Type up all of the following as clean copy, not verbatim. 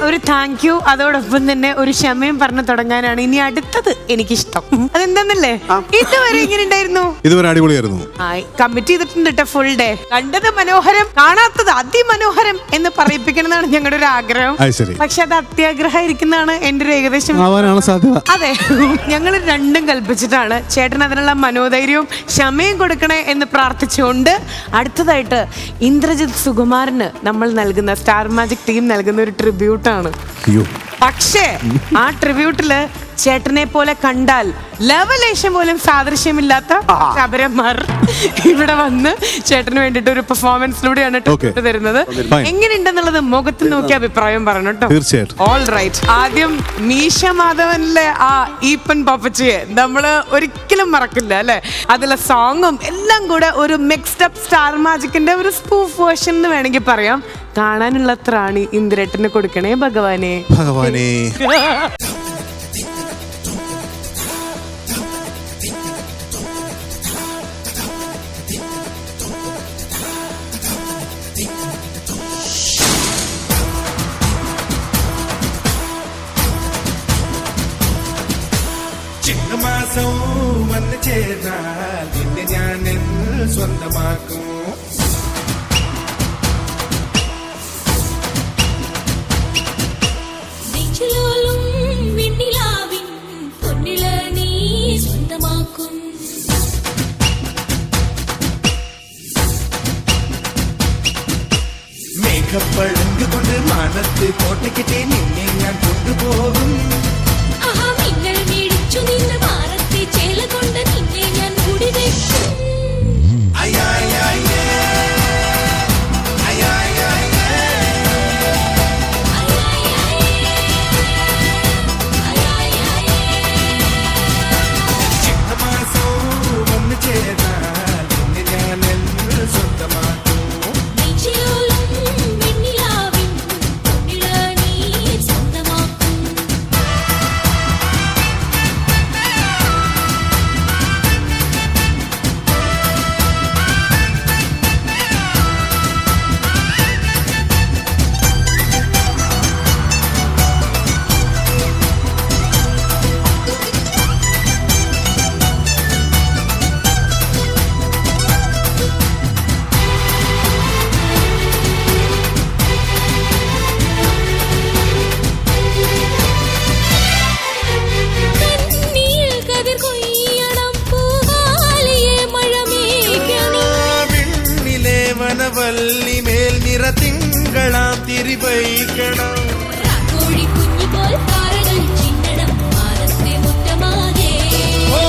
ഒരു thank you, അതോടൊപ്പം തന്നെ ഒരു ക്ഷമയും പറഞ്ഞു തുടങ്ങാനാണ് ഇനി അടുത്തത് എനിക്കിഷ്ടം. അതെന്താന്നല്ലേ, ഇതുവരെ ഇങ്ങനെ ഉണ്ടായിരുന്നു, ഇതുവരെ അടിപൊളിയായിരുന്നു. കമ്മിറ്റ് ചെയ്തിട്ടുണ്ട് കേട്ടോ ഫുൾ ഡേ. കണ്ടത് മനോഹരം, കാണാത്തത് അതിമനോഹരം എന്ന് പറയിപ്പിക്കണമെന്നാണ് ഞങ്ങളുടെ ഒരു ആഗ്രഹം. പക്ഷെ അത് അത്യാഗ്രഹമായിരിക്കുന്നതാണ് എന്റെ ഒരു ഏകദേശം സാധ്യത. അതെ, ഞങ്ങൾ രണ്ടും കൽപ്പിച്ചിട്ടാണ്. ചേട്ടൻ അതിനുള്ള മനോധൈര്യവും ക്ഷമയും കൊടുക്കണേ എന്ന് പ്രാർത്ഥിച്ചുകൊണ്ട് അടുത്തതായിട്ട് ഇന്ദ്രജിത് സുകുമാരന് നമ്മൾ നൽകുന്ന സ്റ്റാർ മാജിക് ടീം നൽകുന്ന ഒരു ട്രിബ്യൂട്ടാണ്. പക്ഷേ ആ ട്രിബ്യൂട്ടില് ചേട്ടനെ പോലെ കണ്ടാൽ ലവലേശം പോലും സാദൃശ്യമില്ലാത്ത ശബരന്മാർ ഇവിടെ വന്ന് ചേട്ടന് വേണ്ടിട്ട് ഒരു പെർഫോമൻസിലൂടെയാണ് ട്രിബ്യൂട്ട് തരുന്നത്. എങ്ങനെയുണ്ടെന്നുള്ളത് മുഖത്ത് നോക്കി അഭിപ്രായം പറഞ്ഞു കേട്ടോ. All right. ആദ്യം മീശ മാധവനിലെ ആ ഈപ്പൻ പാപ്പച്ചിയെ നമ്മള് ഒരിക്കലും മറക്കില്ല അല്ലെ. അതിലെ സോങ്ങും എല്ലാം കൂടെ ഒരു മിക്സ്ഡ് അപ്പ് സ്റ്റാർ മാജിക്കിന്റെ ഒരു സ്പൂഫ് വേർഷൻ എന്ന് വേണമെങ്കിൽ പറയാം. കാണാനുള്ള ത്രാണി ഇന്ദ്രേട്ടന് കൊടുക്കണേ ഭഗവാനെ. ചിങ്ങമാസം വന്നു ചേർന്നാൽ നിന്നെ ഞാൻ സ്വന്തമാക്കും. മേഘപ്പഴങ്ക് കൊണ്ട് മാനത്ത് കോട്ടയ്ക്കിട്ടേ നിന്നെ ഞാൻ കൊണ്ടുപോകും. വല്ലിമേൽ നിറ തിങ്കളാം തിരിവയ്ക്കണം. ഓ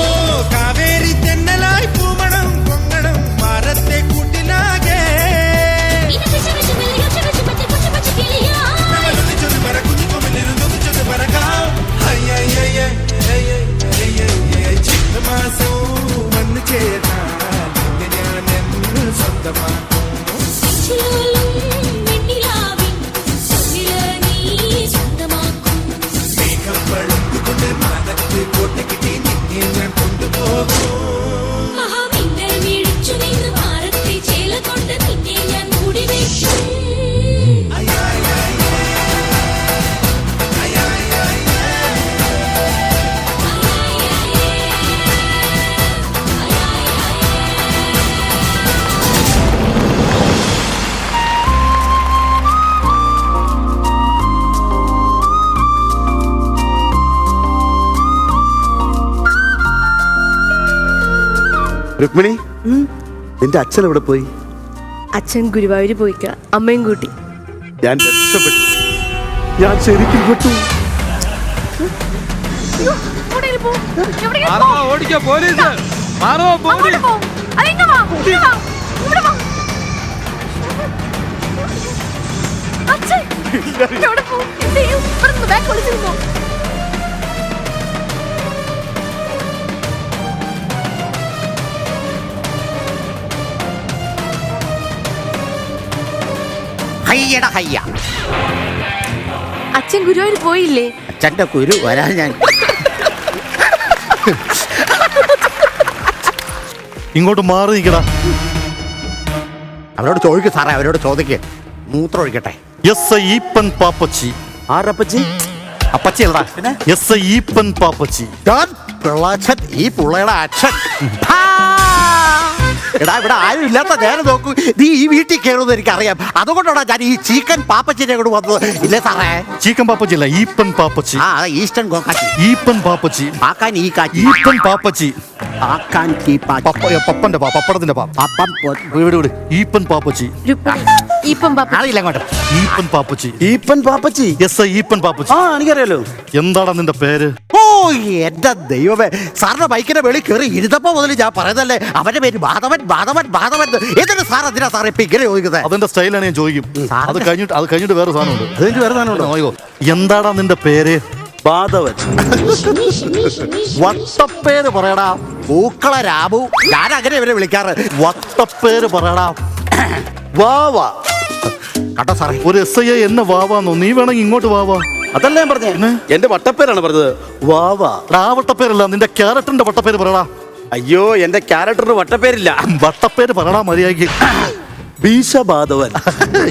കാവേരി തെന്നലായി പൂമണം പൊങ്ങണം മാരത്തെ കൂട്ടിനാകെ. കുഞ്ഞുകൊമ്പിലിരുന്നൊന്നിച്ചൊന്ന് പറക്കാം. ചിങ്ങമാസം വന്നു ചേർന്നാൽ നിന്നെ ഞാൻ സ്വന്തമാക്കും. കോട്ടയ്ക്കിട്ടേ നിന്നെ ഞാൻ കൊണ്ടുപോകും. രുക്മിണി, നിന്റെ അച്ഛൻ എവിടെ പോയി? അച്ഛൻ ഗുരുവായൂർ പോയിക്ക, അമ്മയും കൂട്ടി. ഞാൻ രക്ഷപ്പെട്ടു, ഞാൻ ശരിക്കും പെട്ടു. ഓടിക്കോ പോലീസ്, മാറോ പോലീസ്. അച്ഛൻ ഗുരുവായൂർ പോയില്ലേ? അച്ഛന്റെ കുരു വരാൻ ഞാൻ ഇങ്ങോട്ട് മാറി നിൽക്കടാ. അവരോട് ചോദിക്കും സാറേ, അവരോട് ചോദിക്കേ. മൂത്രം ഒഴിക്കട്ടെ. ഈപ്പൻ പാപ്പച്ചി ആരപ്പച്ചി? അപ്പച്ചി അല്ലടാ പിന്നെ എസ് ഐ ഈപ്പൻ പാപ്പച്ചി. ഞാൻ പിള്ളാച്ചൻ, ഈ പുള്ളയുടെ അച്ഛൻ. എടാ ഇവിടെ ആരും ഇല്ലാത്ത നേരം നോക്കൂ, നീ ഈ വീട്ടിൽ കയറുമെന്ന് എനിക്കറിയാം. അതുകൊണ്ടാണ് ഞാൻ ഈ ചീക്കൻ പാപ്പച്ചിനെ കൊണ്ട് വന്നത്. ഇല്ലേ സാറേ? ചീക്കൻ പാപ്പച്ചി അല്ല, ഈപ്പൻ പാപ്പച്ചി. ആ ഈസ്റ്റേൺ ഗോക്കാച്ചി. ഈപ്പൻ പാപ്പച്ചി. ആക്കാൻ ഈ കാച്ചി. ഈപ്പൻ പാപ്പച്ചി. ആക്കാൻ ഈ പാച്ചി. പപ്പന്റെ പാ, പപ്പടത്തിന്റെ പാ. അപ്പം ഇവിടെ ഇവിടെ ഈപ്പൻ പാപ്പച്ചി. ഇപ്പം പാപ്പ അറിയില്ല അങ്ങോട്ട്. ഈപ്പൻ പാപ്പച്ചി. ഈപ്പൻ പാപ്പച്ചി. S I Eapen Pappachi. ആ എനിക്കറിയാലോ. എന്താണ് നിന്റെ പേര്? ഓ എന്റെ ദൈവമേ, സാറിന്റെ ബൈക്കിന്റെ വെളി കയറി ഇരുന്നപ്പോ മുതൽ ഞാൻ പറയുന്നല്ലേ അവന്റെ പേര് മാധവൻ മാധവൻ മാധവൻ. എന്നിട്ട് സാർ എന്തിനാ സാർ ഇപ്പൊ ഇങ്ങനെ ചോദിക്കുന്നത്? അതിന്റെ സ്റ്റൈലാണ് ഞാൻ ചോദിക്കും. അത് കഴിഞ്ഞിട്ട് വേറെ സാധനമുണ്ട്. അതിന് വേറെ സാധനമുണ്ടോ? നോക്കോ, എന്താടാ നിന്റെ പേര്? ബാധവൻ. വട്ടപ്പേര് പറയടാ. പൂക്കള രാമു. ഞാൻ അങ്ങനെ ഇവരെ വിളിക്കാറ്. വട്ടപ്പേര് പറയടാ. വാവ. കേട്ടോ സാറേ, ഒരു എസ് ഐ എന്നെ വാവാന്നോ? നീ വേണമെങ്കിൽ ഇങ്ങോട്ട് വാവാ. അതല്ല ഞാൻ പറഞ്ഞേ, എന്റെ വട്ടപ്പേരാണ് പറഞ്ഞത്. വാവ. ആ വട്ടപ്പേരല്ല, നിന്റെ ക്യാരക്ടറിന്റെ വട്ടപ്പേര് പറയടാ. അയ്യോ, എന്റെ ക്യാരക്ടറിന് വട്ടപ്പേരില്ല. വട്ടപ്പേര് പറയടാ മര്യാദയ്ക്ക്. ഭീഷബാധവൻ.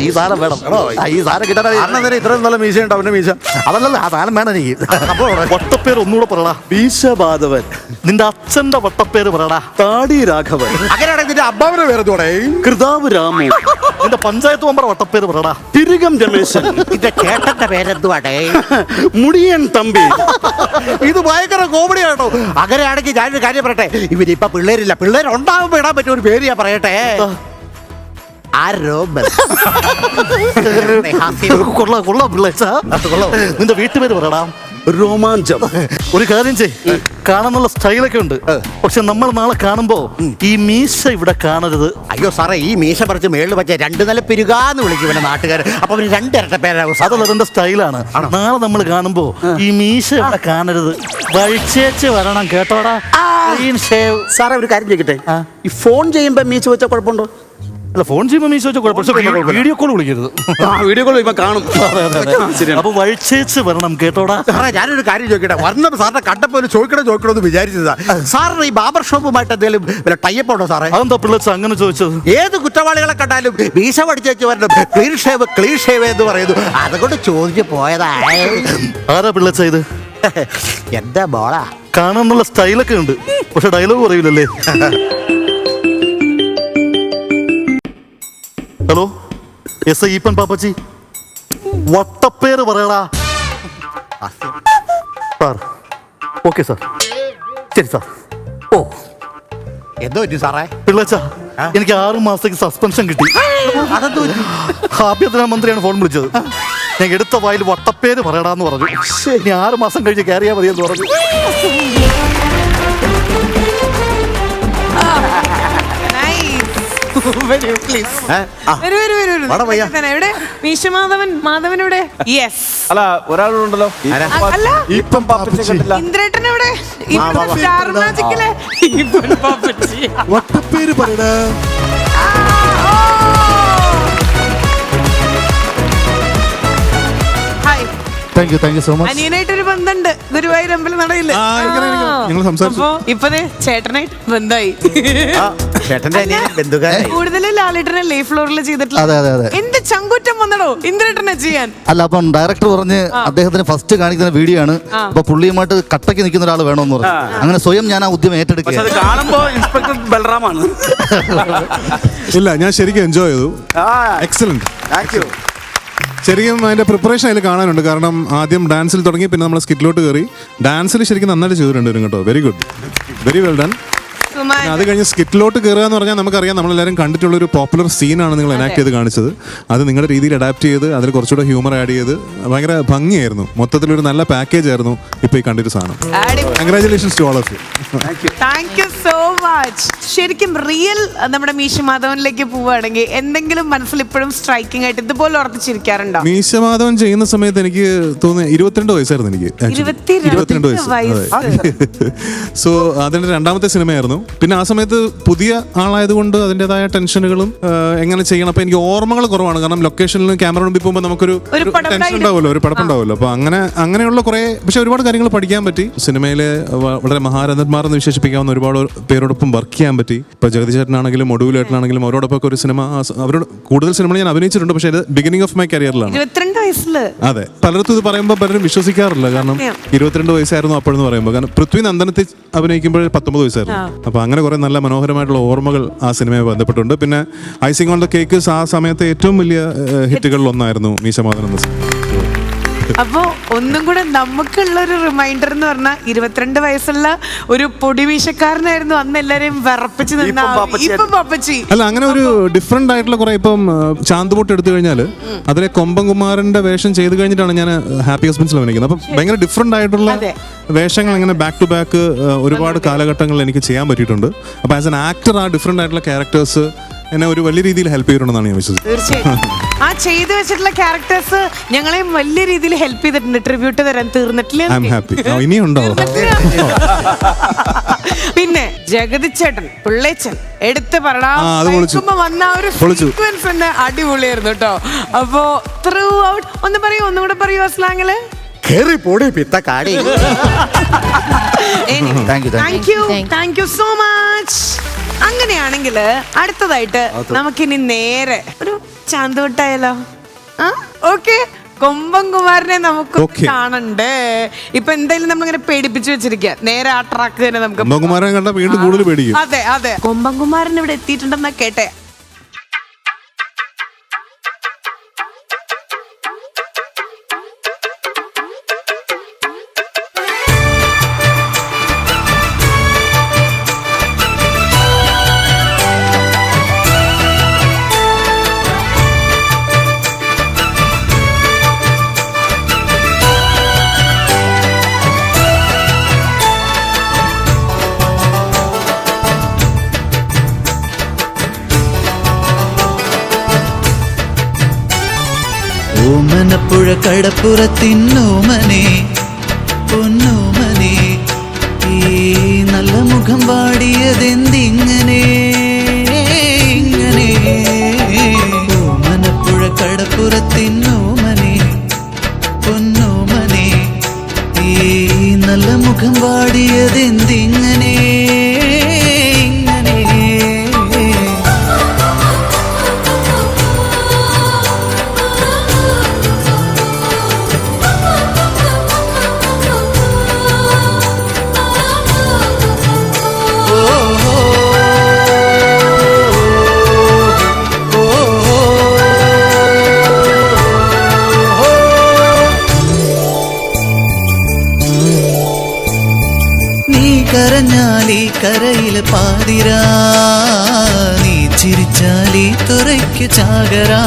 ഈ സാധനം വേണം. ഈ സാധനം കിട്ടാൻ ഇത്രയും നല്ല മീശ ഉണ്ട് അവന്റെ മീശ. അതല്ലല്ലോ, ആ സാധനം വേണം എനിക്ക്. വട്ടപ്പേര് ഒന്നുകൂടെ പറയടാ. ഭീഷബാധവൻ. നിന്റെ അച്ഛന്റെ വട്ടപ്പേര് പറയടാ. താടി രാഘവൻ. അങ്ങനെയാണെങ്കിൽ നിന്റെ അമ്മാവനെ വേറെ തോടെ. കൃതാവ് രാമു. നിന്റെ പഞ്ചായത്ത് മെമ്പർ വട്ടപ്പേര് പറയടാ. തിരുകം രമേശൻ. നിന്റെ ചേട്ടന്റെ പേരെന്തുവാടേ? മുടിയൻ തമ്പി. ഇത് ഭയങ്കര കോമഡി ആണോ? അങ്ങനെയാണെങ്കിൽ ഞാനൊരു കാര്യം പറയട്ടെ, ഇവരിപ്പൊ പിള്ളേരില്ല, പിള്ളേരുണ്ടാകുമ്പോ ഇടാൻ പറ്റിയ ഒരു പേര് ഞാൻ പറയട്ടെ. കൊള്ളാം കൊള്ളാം പിള്ളേച്ച. നിന്റെ വീട്ടുപേര് പറയടാ. രോമാഞ്ചം. ഒരു കാര്യം ചെയ്, കാണാനുള്ള സ്റ്റൈലൊക്കെ ഉണ്ട്, പക്ഷെ നമ്മൾ നാളെ കാണുമ്പോ ഈ മീശ ഇവിടെ കാണരുത്. അയ്യോ സാറേ, ഈ മീശ പറിച്ച് മേളിൽ വെച്ച രണ്ടു നില പിരുകാന്ന് വിളിക്കും പിന്നെ നാട്ടുകാർ. അപ്പൊ അവര് രണ്ടിരട്ട പേരാകും. അതല്ല, അതിന്റെ സ്റ്റൈലാണ്. നാളെ നമ്മൾ കാണുമ്പോ ഈ മീശ ഇവിടെ കാണരുത്, വഴിച്ചേച്ച് വരണം കേട്ടോടാ. Clean shave. സാറേ ഒരു കാര്യം ചോദിക്കട്ടെ, ഈ ഫോൺ ചെയ്യുമ്പോ മീശ വെച്ചാൽ കുഴപ്പമുണ്ടോ? അല്ല, ഫോൺ ചെയ്യുമ്പോ മീശ വെച്ചാൽ കുഴപ്പമില്ല, വീഡിയോ കോൾ വിളിക്കരുത്. വീഡിയോ കോൾ ഇപ്പൊ കാണും. അപ്പൊ വഴിച്ചേച്ച് വരണം കേട്ടോടാ. സാറേ ഞാനൊരു കാര്യം ചോദിക്കട്ടെ, വരണം സാറിനെ കണ്ടപ്പോ ചോദിക്കണമെന്ന് വിചാരിച്ചതാ. സാറിന് ഈ ബാബർ ഷോപ്പുമായിട്ട് എന്തെങ്കിലും ടൈപ്പ് ഉണ്ടോ സാറേ? അതെന്താ പിള്ളേച്ച അങ്ങനെ ചോദിച്ചത്? ഏത് കുറ്റവാളികളെ കണ്ടാലും മീശ പഠിച്ചു വരണം, ക്ലീൻ ഷേവ് എന്ന് പറയുന്നു. അതുകൊണ്ട് ചോദിച്ചു പോയതാ. ആരാ പിള്ളേച്ച ഇത്? എന്റെ മോളാ. കാണാനുള്ള സ്റ്റൈലൊക്കെ ഉണ്ട്, പക്ഷെ ഡയലോഗ് പറയൂലല്ലേ. Hello, S I Eapen Pappachi. വട്ടപ്പേര് പറയടാ. സാർ ഓക്കെ സാർ, ശരി സാർ. ഓ എന്തോ പറ്റി സാറേ? പിള്ളേച്ച, എനിക്ക് 6 മാസത്തേക്ക് സസ്പെൻഷൻ കിട്ടി. അതെന്തോ ആഭ്യന്തര മന്ത്രിയാണ് ഫോൺ വിളിച്ചത്. ഞാൻ എടുത്ത വായിൽ വട്ടപ്പേര് പറയടാന്ന് പറഞ്ഞു. ഇനി 6 മാസം കഴിഞ്ഞ് കയറിയാൽ മതിയെന്ന് പറഞ്ഞു. മാധവനോടെ അല്ല ഒരാളുണ്ടല്ലോ. ഇപ്പം പാപ്പച്ചി. ഇന്ദ്രേട്ടൻ എവിടെ? സ്റ്റാർ മാജിക്കിലെ വട്ടപ്പേര് പറയടാ. Thank you so much. അനിയനായിട്ടൊരു ബന്ധമുണ്ട് ഗുരുവായൂർ അമ്പലം നടയില്ല. ഞങ്ങൾ സംസാരിച്ചു. ഇപ്പൊ ചേട്ടനായിട്ട് ബന്ധമായി. ചേട്ടന്റെ അനിയൻ ബന്ധുക്കാരായി. കൂടുതലും ലാലേട്ടനല്ലേ ഈ ഫ്ലോറിൽ ചെയ്തിട്ടില്ല. അതെ അതെ അതെ. എന്ത് ചങ്കുറ്റം വന്നടോ ഇന്ദ്രേട്ടനെ ചെയ്യാൻ? അല്ല, അപ്പം ഡയറക്ടർ പറഞ്ഞ് അദ്ദേഹത്തിന് ഫസ്റ്റ് കാണിക്കുന്ന വീഡിയോ ആണ്, അപ്പൊ പുള്ളിയുമായിട്ട് കട്ടക്ക് നിൽക്കുന്ന ഒരാൾ വേണമെന്ന് പറഞ്ഞു. അങ്ങനെ സ്വയം ഞാൻ ആ ഉദ്യമം ഏറ്റെടുക്കുക. കാണുമ്പോ ഇൻസ്പെക്ടർ ബൽറാമാണ്. ഇല്ല, ഞാൻ ശരിക്കും എൻജോയ് ചെയ്തു. എക്സലന്റ്. Thank you. ശരിക്കും അതിന്റെ പ്രിപ്പറേഷൻ അതിൽ കാണാനുണ്ട്. കാരണം ആദ്യം ഡാൻസിൽ തുടങ്ങി, പിന്നെ നമ്മൾ സ്കിറ്റിലോട്ട് കയറി. ഡാൻസിൽ ശരിക്കും നന്നായിട്ട് ചെയ്തിട്ടുണ്ട് കേട്ടോ. Very good, very well done. അത് കഴിഞ്ഞ് സ്കിറ്റിലോട്ട് കയറുക എന്ന് പറഞ്ഞാൽ നമുക്കറിയാം, നമ്മളെല്ലാവരും കണ്ടിട്ടുള്ള ഒരു പോപ്പുലർ സീനാണ് നിങ്ങൾ എനാക്ട് ചെയ്ത് കാണിച്ചത്. അത് നിങ്ങളുടെ രീതിയിൽ അഡാപ്റ്റ് ചെയ്ത് അതിൽ കുറച്ചുകൂടെ ഹ്യൂമർ ആഡ് ചെയ്ത് ഭയങ്കര ഭംഗിയായിരുന്നു. മൊത്തത്തിലൊരു നല്ല പാക്കേജ് ആയിരുന്നു ഇപ്പോൾ ഈ കണ്ടൊരു സാധനം. Congratulations to all of you. Thank you so much. ശരിക്കും റിയൽ നമ്മുടെ മീശ മാധവനിലേക്ക് പോവുകയാണെങ്കിൽ എന്തെങ്കിലും മനസ്സിൽ ഇപ്പോഴും സ്ട്രൈക്കിംഗ് ആയിട്ട് ഇതുപോലെ ഉറപ്പിച്ചിരിക്കാറുണ്ടോ? മീശ മാധവൻ ചെയ്യുന്ന സമയത്ത് എനിക്ക് തോന്നുന്നു 22 വയസ്സായിരുന്നു എനിക്ക്. 22 വയസ്സ്. സോ അതിന്റെ രണ്ടാമത്തെ സിനിമയായിരുന്നു. പിന്നെ ആ സമയത്ത് പുതിയ ആളായതുകൊണ്ട് അതിൻ്റെതായ ടെൻഷനുകളും എങ്ങനെ ചെയ്യണം. അപ്പൊ എനിക്ക് ഓർമ്മകൾ കുറവാണ്. കാരണം ലൊക്കേഷനിലും ക്യാമറ മുമ്പിൽ പോകുമ്പോൾ നമുക്കൊരു ടെൻഷൻ ഉണ്ടാവുമല്ലോ, ഒരു പടപ്പുണ്ടാവുമല്ലോ. അപ്പൊ അങ്ങനെയുള്ള കുറെ, പക്ഷെ ഒരുപാട് കാര്യങ്ങൾ പഠിക്കാൻ പറ്റി. സിനിമയിലെ വളരെ മഹാരഥന്മാർ എന്ന് വിശേഷിപ്പിക്കാവുന്ന ഒരുപാട് പേരോടൊപ്പം വർക്ക് ചെയ്യാൻ പറ്റി. ഇപ്പൊ ജഗദീഷ് ചേട്ടനാണെങ്കിലും ഒടുവിലേട്ടനാണെങ്കിലും അവരോടൊപ്പം ഒരു സിനിമ, അവരോട് കൂടുതൽ സിനിമകൾ ഞാൻ അഭിനയിച്ചിട്ടുണ്ട്. പക്ഷേ ഇത് ബിഗിനിങ് ഓഫ് മൈ കരിയറിലാണ്. വയസ്സില്. അതെ, പലർക്കും ഇത് പറയുമ്പോൾ പലരും വിശ്വസിക്കാറില്ല. കാരണം 22 വയസ്സായിരുന്നു അപ്പോഴെന്ന് പറയുമ്പോൾ. കാരണം പൃഥ്വി നന്ദനത്തിൽ അഭിനയിക്കുമ്പോൾ 19 വയസ്സായിരുന്നു. അപ്പൊ അങ്ങനെ കുറെ നല്ല മനോഹരമായിട്ടുള്ള ഓർമ്മകൾ ആ സിനിമയെ ബന്ധപ്പെട്ടുണ്ട്. പിന്നെ ഐസിംഗ് ഓൺ ദ കേക്ക് ആ സമയത്ത് ഏറ്റവും വലിയ ഹിറ്റുകളിൽ ഒന്നായിരുന്നു മീശമാധവൻ എന്ന സിനിമ. അപ്പോ ഒന്നും കൂടെ നമുക്കുള്ള ഒരു റിമൈൻഡർ എന്ന് പറഞ്ഞാൽ 22 വയസ്സുള്ള ഒരു പൊടിമീശക്കാരനായിരുന്നു അന്ന് എല്ലാരെയും വിറപ്പിച്ച് നിന്ന ഇപ്പം പപ്പച്ചി. അല്ല, അങ്ങനെ ഒരു ഡിഫറെന്റ് ആയിട്ടുള്ള കുറെ ഇപ്പം ചാന്തുപൊട്ട് എടുത്തു കഴിഞ്ഞാൽ അതിലെ കൊമ്പൻകുമാരന്റെ വേഷം ചെയ്ത് കഴിഞ്ഞിട്ടാണ് ഞാൻ ഹാപ്പി ഹസ്ബൻഡ്സിൽ അഭിനയിക്കുന്നത്. അപ്പൊ ഭയങ്കര ഡിഫറെന്റ് ആയിട്ടുള്ള വേഷങ്ങൾ ഇങ്ങനെ ബാക്ക് ടു ബാക്ക് ഒരുപാട് കാലഘട്ടങ്ങളിൽ എനിക്ക് ചെയ്യാൻ പറ്റിയിട്ടുണ്ട്. അപ്പൊ ആസ് എൻ ആക്ടർ ആ ഡിഫറെന്റ് ആയിട്ടുള്ള ക്യാരക്ടേഴ്സ് എന്നെ ഒരു വലിയ രീതിയിൽ ഹെൽപ്പ് ചെയ്തിട്ടുണ്ടെന്നാണ് ഞാൻ വിശ്വസിക്കുന്നത്. തീർച്ചയായും ആ ചെയ്തു വെച്ചിട്ടുള്ള ക്യാരക്ടേഴ്സ് ഞങ്ങളെയും വലിയ രീതിയിൽ ഹെൽപ്പ് ചെയ്തിട്ടുണ്ട്. ട്രിബ്യൂട്ട് തരാൻ തീർന്നിട്ടില്ല. I am happy. ഇനിയുണ്ടോ? പിന്നെ ജഗതിച്ചേട്ടൻ പിള്ളേച്ചൻ എടുത്ത് അത് വന്ന ആ ഒരു സീക്വൻസ് തന്നെ അടിപൊളിയായിരുന്നു കേട്ടോ. അപ്പോ ത്രൂ ഔട്ട് ഒന്നും കൂടെ പറയൂ സ്ലാങ്ങില്. Thank you so much. അങ്ങനെയാണെങ്കിൽ അടുത്തതായിട്ട് നമുക്കിനി നേരെ ഒരു ചാന്തുവിട്ടായാലോ? ഓക്കെ, കൊമ്പൻകുമാരനെ നമുക്ക് കാണണ്ടേ. ഇപ്പൊ എന്തായാലും നമ്മളിങ്ങനെ പേടിപ്പിച്ചു വെച്ചിരിക്കുക. നേരെ ആ ട്രാക്ക് തന്നെ നമുക്ക് കൊമ്പൻകുമാരനെ കണ്ട വീണ്ടും കൂടുതൽ പേടിക്കും. അതെ അതെ, കൊമ്പൻകുമാരൻ ഇവിടെ എത്തിയിട്ടുണ്ടെന്നാ കേട്ടെ. ഓമനപ്പുഴ കടപ്പുറത്തിന്നോമനെ പൊന്നോമനെ ഈ നല്ല മുഖം പാടിയതെന്തിങ്ങനെ ഇങ്ങനെ. ഓമനപ്പുഴ കടപ്പുറത്തിന്നോമനെ പൊന്നോമനെ ഈ നല്ല മുഖം പാടിയതെന്തിങ്ങനെ ഇങ്ങനെ. കരഞ്ഞാലീ കരയില് പാതിരാ, നീ ചിരിച്ചാലീ തുറയ്ക്ക് ചാകരാ.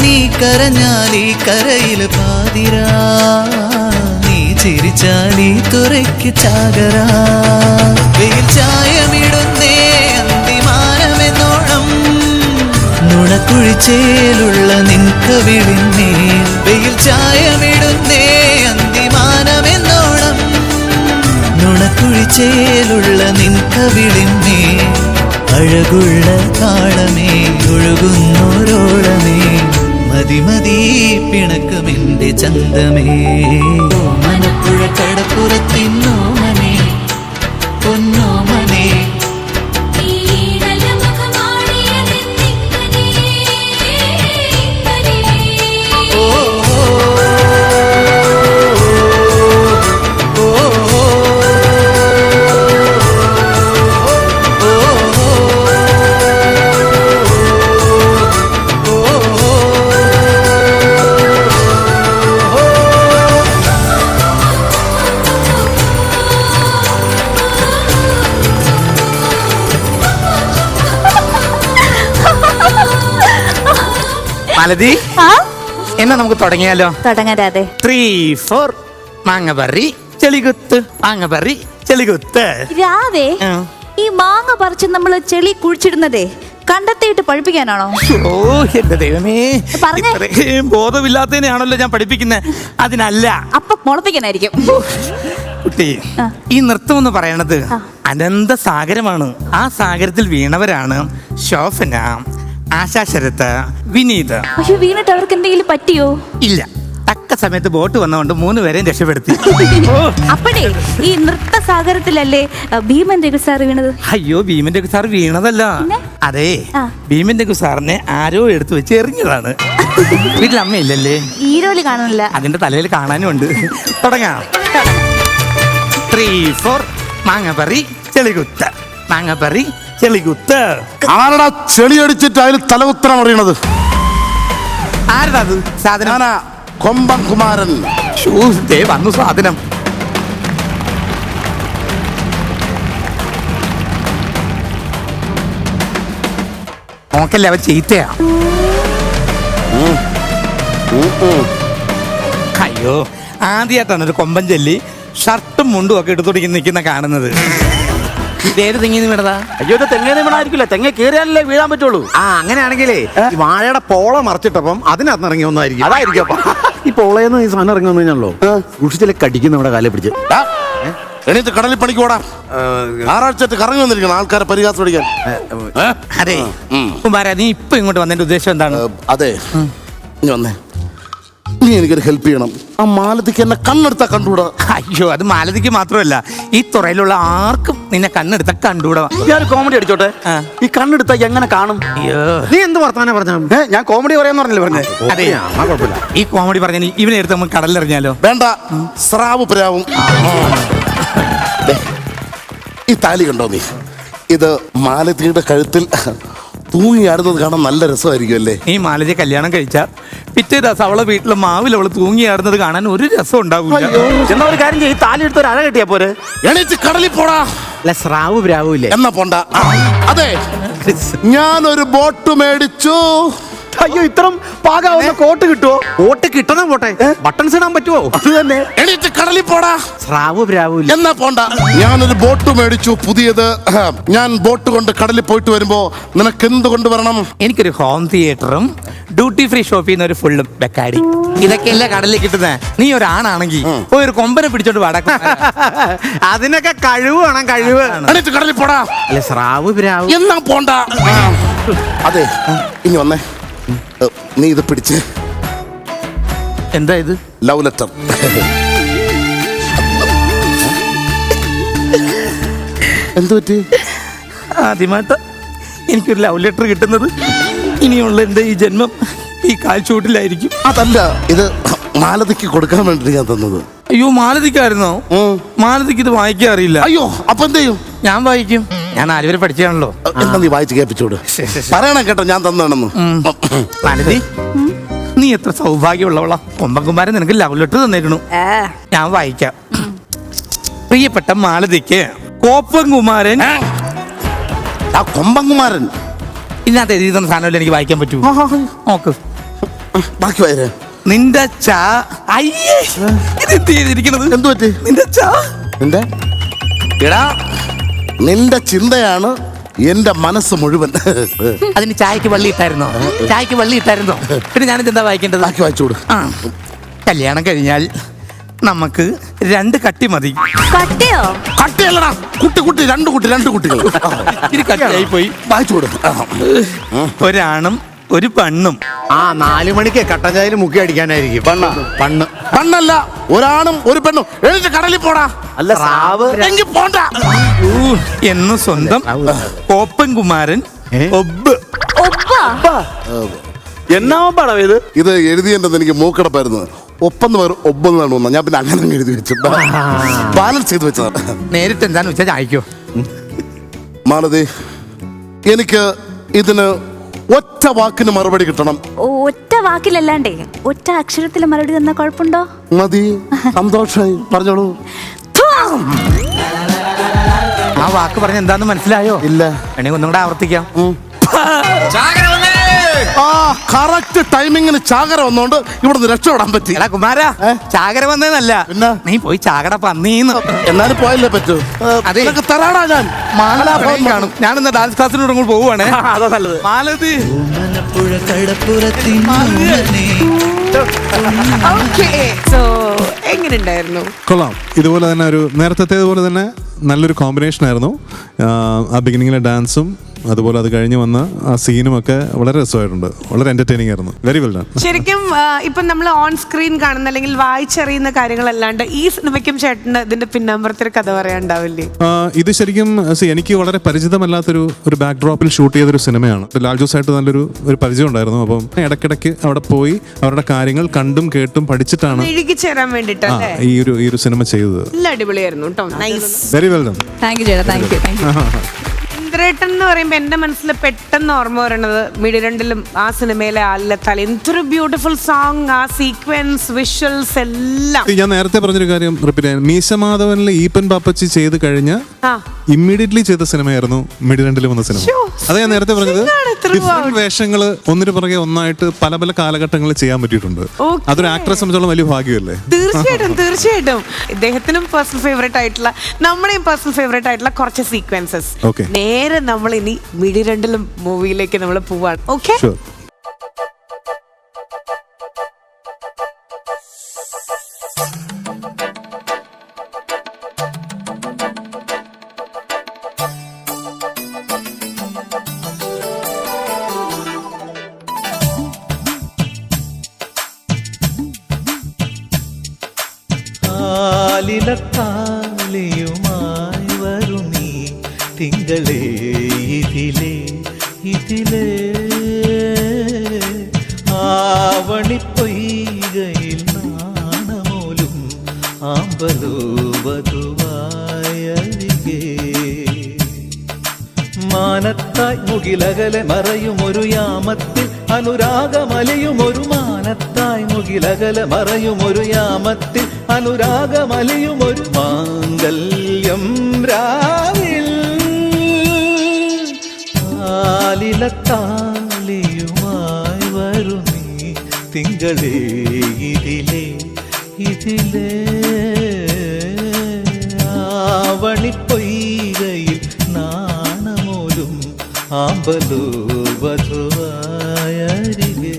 നീ കരഞ്ഞാലീ കരയില് പാതിരാ, നീ ചിരിച്ചാലീ തുറയ്ക്ക് ചാകരാ. വെയിൽ ചായമിടുന്നേ അന്തിമാനമെന്നോണം നുണക്കുഴിച്ചേലുള്ള നിൻകവിളിന്മേൽ. വെയിൽ ചായമിടുന്നേ അന്തിമാനമെന്നോണം നുണക്കുഴിച്ചേലുള്ള നിൻകവിളിന്മേ. അഴകുള്ള താളമേ ഒഴുകുന്നോരോളമേ മതിമതി പിണക്കുമെന്റെ ചന്തമേ. ഓമനപ്പുഴ കടപ്പുറത്തിന്നോമനെ പൊന്നോമനെ മാലതി, എന്നാ നമുക്ക് തുടങ്ങിയാലോ? തുടങ്ങാതെ 3, 4 മാങ്ങ പറി ചെളികുത്ത്, മാങ്ങ പറി ചെളികുത്ത്. രാധേ, ഈ മാങ്ങ പറിച്ച് നമ്മള് ചെളി കുഴിച്ചിടുന്നതേ കണ്ടെത്തിയിട്ട് പഠിപ്പിക്കാനാണോ? ഓ എന്റെ ദൈവമേ, പറഞ്ഞേ. ഇത്രയും ബോധമില്ലാത്തതിനെയാണല്ലോ ഞാൻ പഠിപ്പിക്കുന്നത്. അതിനല്ല. അപ്പൊ മുളപ്പിക്കാനായിരിക്കും. കുട്ടി, ഈ നൃത്തം എന്ന് പറയണത് അനന്ത സാഗരമാണ്. ആ സാഗരത്തിൽ വീണവരാണ് ശോഭന, ആശാ ശരത്ത്, വിനീത്. പക്ഷെ വീണിട്ട് അവർക്ക് എന്തെങ്കിലും പറ്റിയോ? ഇല്ല, തക്ക സമയത്ത് ബോട്ട് വന്നതുകൊണ്ട് 3 പേരെയും രക്ഷപ്പെടുത്തി. അപ്പഴേ ഈ നൃത്ത സാഗരത്തിലല്ലേ ഭീമൻ രഘു സാർ വീണത്? അയ്യോ, ഭീമൻ രഘു സാർ വീണതല്ല, അതെ ആ. ഭീമന്റെ സാറിനെ ആരോ എടുത്തു വെച്ച് എറിഞ്ഞതാണ്. വീട്ടിൽ അമ്മയില്ലല്ലേ? ഈരോലി കാണുന്നില്ല. അതിന്റെ തലയിൽ കാണാനും ഉണ്ട്. തുടങ്ങാം. 3, 4 മാങ്ങപ്പറി ചെളികുത്ത, മാങ്ങപ്പറി ചെളികുത്ത്. ആരടാ ചെളി അടിച്ചിട്ട് അതിൽ തലകുത്തരം അറിയണത്? ആരടാ അത് സാധനം? ഞാനാ കൊമ്പൻ കുമാരൻ. ദേ വന്നു സാധനം. നോക്കല്ലേ, അവൻ ചീത്തയാ. അയ്യോ, ആദ്യമായിട്ടാണ് ഒരു കൊമ്പൻ ചെല്ലി ഷർട്ടും മുണ്ടും ഒക്കെ എടുത്തോടിക്ക് നിൽക്കുന്ന കാണുന്നത്. ഇതേത് തെങ്ങിന്ന് വീണതാ? അയ്യോ, ഇത് തെങ്ങേന്ന് വീണായിരിക്കില്ല. തെങ്ങ കയറിയാലല്ലേ വീഴാൻ പറ്റുള്ളൂ. ആ, അങ്ങനെയാണെങ്കിലേ ഈ വാഴയുടെ പോള മറച്ചിട്ടപ്പം അതിനകത്ത് ഇറങ്ങി ഒന്നായിരിക്കും. അതായിരിക്കും അപ്പൊ. ഈ പോളയെന്ന് ഈ സാധനം ഇറങ്ങി വന്നു കഴിഞ്ഞാലോ സൂക്ഷിച്ചിലെ കടിക്കുന്ന ഇവിടെ കാലെ പിടിച്ച്. ഡാ, എണീറ്റ് കടലിൽ പണിക്കോടാ. ഞായറാഴ്ചയായിട്ട് കറങ്ങി വന്നിരിക്കണം ആൾക്കാരെ പരിഹാസം പഠിക്കാൻ. അതെ കുമാര, നീ ഇപ്പൊ ഇങ്ങോട്ട് വന്നതിന്റെ ഉദ്ദേശം എന്താണ്? അതെ, നീ വന്നേ. നീ എനിക്കൊരു ഹെൽപ്പ് ചെയ്യണം. ആ മാലതിക്ക് എന്നെ കണ്ണെടുത്താ കണ്ടുകൂടാ. അയ്യോ, അത് മാലതിക്ക് മാത്രമല്ല, ഈ തുറയിലുള്ള ആർക്കും നിന്നെ കണ്ണെടുത്ത കണ്ടുകൂടാ. ഞാൻ കോമഡി അടിച്ചോട്ടെ. ഈ കണ്ണെടുത്താ എങ്ങനെ കാണും? അയ്യോ, നീ എന്ത് വർത്താനം പറഞ്ഞ? ഞാൻ കോമഡി പറയാന്ന് പറഞ്ഞില്ലേ പറഞ്ഞേ? അതെ, കുഴപ്പമില്ല. ഈ കോമഡി പറഞ്ഞ ഇവനെ എടുത്ത് നമുക്ക് കടലിലെറിഞ്ഞാലോ? വേണ്ട, സ്രാവ് പ്രാവും. ദേ, ഈ താലി കണ്ടോ നീ? ഇത് മാലതിയുടെ കഴുത്തിൽ തൂങ്ങിയാടുന്നത് കാണാൻ നല്ല രസമായിരിക്കും അല്ലേ? ഈ മാലതി കല്യാണം കഴിച്ച പിറ്റേ ദിവസം അവളെ വീട്ടിലെ മാവിൽ അവള് തൂങ്ങിയാടുന്നത് കാണാൻ ഒരു രസം ഉണ്ടാവില്ല. എന്നാ ഒരു കാര്യം ചെയ്യും, താലി എടുത്ത് ഒരു അഴ കെട്ടിയാ പോരെ? എണീറ്റ് കടലിൽ പോടാ. അല്ല, സ്രാവ് പ്രാവും ഇല്ലേ? എന്നാ പോണ്ട. അതെ, ഞാനൊരു ബോട്ട് മേടിച്ചു. അയ്യോ, ഇത്രം പാകാവുന്ന കോട്ട് കിട്ടുമോ? കോട്ട് കിട്ടണ പോട്ടെ, ബട്ടൺസ് ഇടാൻ പറ്റുമോ? അത് തന്നെ. എണീറ്റ് കടലിൽ പോടാ. സ്രാവ് പ്രാവും എന്നാ പോണ്ട. ഞാനൊരു ബോട്ട് മേടിച്ചു, പുതിയത്. ഞാൻ ബോട്ട് കൊണ്ട് കടലിൽ പോയിട്ട് വരുമ്പോ നിനക്ക് എന്ത് കൊണ്ടുവരണം? എനിക്കൊരു ഹോം തിയേറ്ററും ഡ്യൂട്ടി ഫ്രീ ഷോപ്പിൽ നിന്ന് ഒരു ഫുള്ളും ബെക്കാടി. ഇതൊക്കെയല്ലേ കടലിൽ കിട്ടുന്നത്. നീ ഒരാണാണെങ്കിൽ പോയി ഒരു കൊമ്പനെ പിടിച്ചോണ്ട് വടക്കും. അതിനൊക്കെ കഴിവ് വേണം, കഴിവ്. എണീറ്റ് കടലിൽ പോടാ. അല്ല, സ്രാവ് പ്രാവും. എന്നാ പോണ്ട. അതെ, ഇനി വന്നേ. നീ ഇത് പിടിച്ച്. എന്താ ഇത്? Love letter. എന്ത് പറ്റി? ആദ്യമായിട്ട് എനിക്കൊരു ലവ് ലെറ്റർ കിട്ടുന്നത്. ഇനിയുള്ള എൻ്റെ ഈ ജന്മം ഈ കാൽച്ചൂട്ടിലായിരിക്കും. അതല്ല, ഇത് മാലതിക്ക് കൊടുക്കാൻ വേണ്ടി ഞാൻ തന്നത്. അയ്യോ, മാലതിക്കായിരുന്നോ? മാലതിക്ക് ഇത് വായിക്കാൻ അറിയില്ല. അയ്യോ, അപ്പൊ എന്ത് ചെയ്യും? ഞാൻ വായിക്കും. ഞാൻ 4 വരെ പഠിച്ചാണല്ലോ. എന്താ നീ വായിച്ച് കേൾപ്പിച്ചോട്. പറയണം കേട്ടോ, ഞാൻ തന്നാണെന്ന്. മാലതി, നീ എത്ര സൗഭാഗ്യമുള്ളവളാ. കൊമ്പൻകുമാരൻ നിനക്ക് ലവ് ലെറ്റർ തന്നേക്കണു. ഞാൻ വായിക്കാം. പ്രിയപ്പെട്ട മാലതിക്ക് കോപ്പൻകുമാരൻ. ആ കൊമ്പൻകുമാരൻ ഇതിനകത്ത് എഴുതി തന്ന സാധനമല്ലേ എനിക്ക് വായിക്കാൻ പറ്റൂ. നോക്ക്, ബാക്കി വായരേ. നിന്റെ ചാ. അയ്യേ, ഇത് എഴുതിയിരിക്കണത് എന്തു പറ്റി? നിന്റെ ചാ. നിന്റെ എടാ, നിന്റെ ചിന്തയാണ് എന്റെ മനസ്സ് മുഴുവൻ. അതിന് ചായക്ക് വള്ളി ഇട്ടായിരുന്നോ? ചായക്ക് വള്ളി ഇട്ടായിരുന്നോ? പിന്നെ ഞാനിത് എന്താ വായിക്കേണ്ടത്? ബാക്കി വായിച്ചോട്. ആ, കല്യാണം കഴിഞ്ഞാൽ നമുക്ക് 2 കട്ടി മതി. കട്ടിയോ? കട്ടിയല്ലടാ, കുട്ടി, 2 കുട്ടികൾ. ഇത്തിരി കട്ടിയായി പോയി. വായിച്ചോട്. ഒരാണും ഒരു പെണ്ണും. ആ 4 മണിക്ക് കട്ടൻ ചായയിൽ മുക്കി അടിക്കാനായിരിക്കും. പെണ്ണല്ല, ഒരാണും ഒരു പെണ്ണും. എഴുതി കടലിൽ പോടാ. അല്ല, സ്രാവ്. എങ്കിൽ പോണ്ട. എന്ന് സ്വന്തം കോപ്പൻകുമാരൻ ഒബ്ബ്. എന്നാ പടം ഇത്? ഇത് എഴുതിയെന്നത് എനിക്ക് മൂക്കടപ്പായിരുന്നു. ഒപ്പെന്ന് പേര് ഒമ്പെന്നാണ് തോന്നുന്നത്. ഞാൻ പിന്നെ അങ്ങനെ എഴുതി വെച്ചു, ബാലൻസ് ചെയ്ത് വെച്ചതാണ്. നേരിട്ട് എന്താന്ന് വെച്ചാൽ ചായക്കോ. മാലതി, എനിക്ക് ഇതിന് ഒറ്റ വാക്കിന് മറുപടി കിട്ടണം. ഒറ്റ വാക്കിലല്ലാണ്ടേ ഒറ്റ അക്ഷരത്തിൽ മറുപടി തന്നാ കുഴപ്പമുണ്ടോ? മതി, സന്തോഷമായി. പറഞ്ഞോളൂ. ആ വാക്ക് പറഞ്ഞ എന്താന്ന് മനസ്സിലായോ? ഇല്ല. വേണമെങ്കിൽ ഒന്നും കൂടെ ആവർത്തിക്കാം. ആ കറക്റ്റ് ടൈമിങ്ങിന് ചാകര വന്നോണ്ട് ഇവിടുന്ന് രക്ഷപ്പെടാൻ പറ്റി. എടാ കുമാര, ചാകര വന്നേന്നല്ല, പിന്നെ നീ പോയി ചാകട പന്നീന്ന്. എന്നാലും പോയല്ലേ പറ്റൂ. അതെ, നിനക്ക് തരാടാ ഞാൻ. കാണും. ഞാനിന്ന് ഡാൻസ് ക്ലാസ്സിലൂടെ കൂടെ പോവുകയാണേ. അതാ നല്ലത്. മാലതി, സോ എങ്ങനെയുണ്ടായിരുന്നു? കൊള്ളാം. ഇതുപോലെ തന്നെ ഒരു നേരത്തേതുപോലെ തന്നെ നല്ലൊരു കോമ്പിനേഷൻ ആയിരുന്നു. ആ ബിഗിനിങ്ങിലെ ഡാൻസും അതുപോലെ അത് കഴിഞ്ഞ് വന്ന ആ സീനും ഒക്കെ വളരെ രസമായിട്ടുണ്ട്. വളരെ എന്റർടൈനിങ് ആയിരുന്നു. Very well done. ശരിക്കും ഇപ്പം നമ്മൾ ഓൺ സ്ക്രീൻ കാണുന്ന അല്ലെങ്കിൽ വായിച്ചറിയുന്ന കാര്യങ്ങളല്ലാണ്ട് ഈ സിനിമയ്ക്കും ചേട്ടന് ഇതിന്റെ പിന്നാമ്പുറത്തൊരു കഥ പറയാനുണ്ടാവില്ലേ? ഇത് ശരിക്കും എനിക്ക് വളരെ പരിചിതമല്ലാത്തൊരു ബാക്ക് ഡ്രോപ്പിൽ ഷൂട്ട് ചെയ്തൊരു സിനിമയാണ്. ലാൽ ജോസായിട്ട് നല്ലൊരു പരിചയം ഉണ്ടായിരുന്നു. അപ്പം ഇടയ്ക്കിടയ്ക്ക് അവിടെ പോയി അവരുടെ കാര്യങ്ങൾ കണ്ടും കേട്ടും പഠിച്ചിട്ടാണ് ഇഴുകിച്ചേരാൻ വേണ്ടിട്ട് ഈ ഒരു സിനിമ ചെയ്തത്. നല്ല അടിപൊളിയായിരുന്നു കേട്ടോ. Nice. Very well done. Thank you ചേട്ടാ, താങ്ക് യു. ഇന്ദ്രേട്ടൻ എന്ന് പറയുമ്പോൾ എൻ്റെ മനസ്സിൽ പെട്ടെന്ന് ഓർമ്മ വരുന്നത് മിഡിരണ്ടിലും ആ സിനിമയിലെ ആലിലത്താൽ എന്തൊരു ബ്യൂട്ടിഫുൾ സോങ്, ആ സീക്വൻസ്, വിഷ്വൽസ് എല്ലാം. ഞാൻ നേരത്തെ പറഞ്ഞൊരു കാര്യം റിപ്പീറ്റ് ചെയ്യാൻ, മീശമാധവനിലെ ഈപ്പൻ പാപ്പച്ചി ചെയ്ത് കഴിഞ്ഞ് ഇമ്മീഡിയറ്റ്ലി ചെയ്ത സിനിമയായിരുന്നു മിഡിരണ്ടിൽ വന്ന സിനിമ. അത് ഞാൻ നേരത്തെ പറഞ്ഞത് ഡിഫറെന്റ് വേഷങ്ങള് ഒന്നിനു പുറകെ ഒന്നായിട്ട് പല പല കാലഘട്ടങ്ങളിൽ ചെയ്യാൻ പറ്റിയിട്ടുണ്ട്. അതൊരു ആക്ടറെ സംബന്ധിച്ചോളം വലിയ ഭാഗ്യമല്ലേ? തീർച്ചയായിട്ടും ഇദ്ദേഹത്തിനും പേഴ്സണൽ ഫേവറേറ്റ് ആയിട്ടുള്ള നമ്മുടെയും പേഴ്സണൽ ഫേവറേറ്റ് ആയിട്ടുള്ള കുറച്ച് സീക്വൻസസ് നേരെ നമ്മൾ ഇനി മിഡിരണ്ടിലും മൂവിയിലേക്ക് നമ്മൾ പോവാണ്. ഓക്കെ, താലിയുമായി വരും നീ തിങ്കളേ ഇതിലേ ഇതിലേ ആവണിപ്പൊയ്കയിൽ നാണമോലും ആമ്പലോ വധുവായരികെ മാനത്തായി മുകിലകലെ മറയുമൊരു യാമത്തിൽ അനുരാഗമലയുമൊരു മാനത്തായി മുകിലകലെ മറയുമൊരു യാമത്തിൽ അനുരാഗമലയുമൊരു മാംഗല്യം രാവിൽ താലിയുമായി വരും നീ തിങ്കളേ ഇതിലേ ഇതിലേ ആവണിപ്പൊയ്കയിൽ നാണമോലും ആമ്പലോ വധുവായരികെ.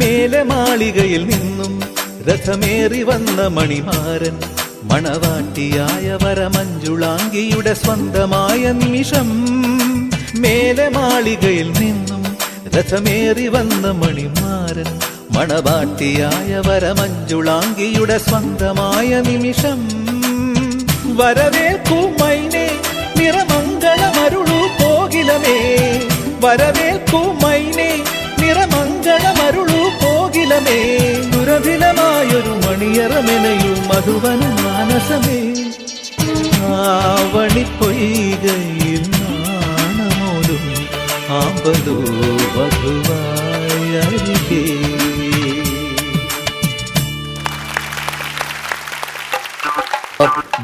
മേലെ മാളികയിൽ നിന്നും രഥമേറി വന്ന മണിമാരൻ മണവാട്ടിയായ വരമഞ്ജുളാംഗിയുടെ സ്വന്തമായ നിമിഷം. മേലെ മാളികയിൽ നിന്നും രഥമേറി വന്ന മണിമാരൻ മണവാട്ടിയായ വരമഞ്ജുളാംഗിയുടെ സ്വന്തമായ നിമിഷം. വരവേൽക്കൂ മൈനേ നിറമംഗളമരുളൂ കോകിലമേ, വരവേൽക്കൂ മൈനേ നിറമംഗളമരുളൂ കോകിലമേ, ദുരഭിലമായൊരു മണിയറമെനയും മധുവന മാനസമേ. ആവണിപ്പൊയ്കയിൽ നാണമോലും ആമ്പലോ വധുവായരികെ.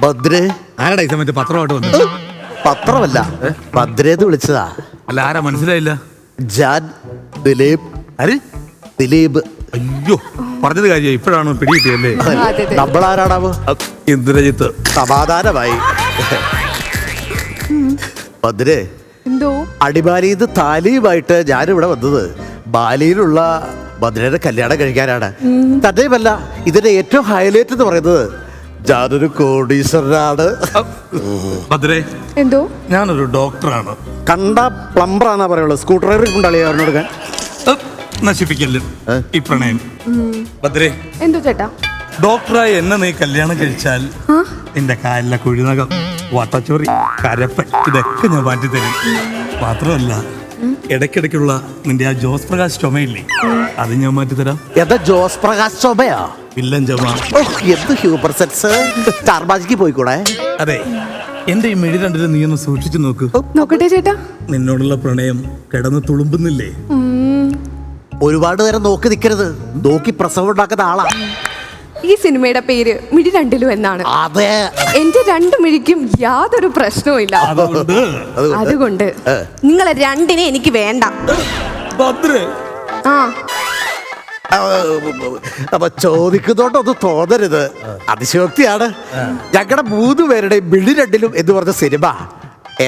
ഭദ്രേ, ആരടാ ഈ സമയത്ത് പത്രമായിട്ട് വന്നു? പത്രമല്ല, ഭദ്രേന്ന് വിളിച്ചതാ. അല്ല, ആരാ മനസ്സിലായില്ല? ജാൻ ദിലീപ്. ദിലീപ്. അയ്യോ, പറഞ്ഞത് കാര്യം ഇപ്പോഴാണ് പിടികിട്ടിയല്ലേ? നമ്മളാരാടാവോ? ഇന്ദ്രജിത്ത്. സമാധാനമായി. ഭദ്രേ, എന്തോ അടിമാലിന്ന് താലിയുമായിട്ട് ഞാനിവിടെ വന്നത് ബാലിയിലുള്ള ഭദ്രയുടെ കല്യാണം കഴിക്കാനാണ്. തന്നെയുമല്ല, ഇതിന്റെ ഏറ്റവും ഹൈലൈറ്റ് എന്ന് പറയുന്നത് ഞാനൊരു കോടീശ്വരനാണ്. ഭദ്രേ, എന്തോ ഞാനൊരു ഡോക്ടറാണ്. കണ്ട പ്ലംബറാന്നാ പറയുള്ളൂ. സ്കൂട്ടർ ഡ്രൈവർ കൊണ്ടാളിയാ അവരോട് നശിപ്പിക്കല് ഈ പ്രണയം. ഭദ്രേ, എന്തോ ചേട്ടാ, ഡോക്ടറായി എന്നെ നീ കല്യാണം കഴിച്ചാൽ നിന്റെ കാലിലെ കുഴിനകം, വട്ടച്ചോറി, കരപ്പൻ ഇതൊക്കെ ഞാൻ മാറ്റി തരും. മാത്രമല്ല, ഇടയ്ക്കിടയ്ക്കുള്ള നിന്റെ ആ ജോസ് പ്രകാശ് ചുമയില്ലേ, അത് ഞാൻ മാറ്റി തരാം. എന്താ ജോസ് പ്രകാശ് ചുമയാ? വില്ലൻ ചുമ. എന്ത് ഹ്യൂമർ സെൻസ്. സ്റ്റാർ മാജിക്ക് പോയിക്കൂടെ? അതെ, എന്റെ ഈ മിഴി രണ്ടിലും നീ ഒന്ന് സൂക്ഷിച്ചു നോക്ക്. നോക്കട്ടെ ചേട്ടാ. നിന്നോടുള്ള പ്രണയം കിടന്ന് തുളുമ്പുന്നില്ലേ? ഒരുപാട് നേരം നോക്കി നിൽക്കരുത്. നോക്കി പ്രസവം ഉണ്ടാക്കുന്ന ആളാ. ഈ സിനിമയുടെ പേര് മിഴി രണ്ടിലും എന്നാണ്. അതെ, എന്റെ രണ്ട് മിഴിക്കും യാതൊരു പ്രശ്നവും ഇല്ല. അതുകൊണ്ട് നിങ്ങളെ രണ്ടിനെ എനിക്ക് വേണ്ട. ആ അപ്പൊ ചോദിക്കുന്നോണ്ടൊന്നും തോന്നരുത്, അതിശയോക്തിയാണ്. ഞങ്ങളുടെ 3 പേരുടെ മിഴി രണ്ടിലും എന്ന് പറഞ്ഞ സിനിമ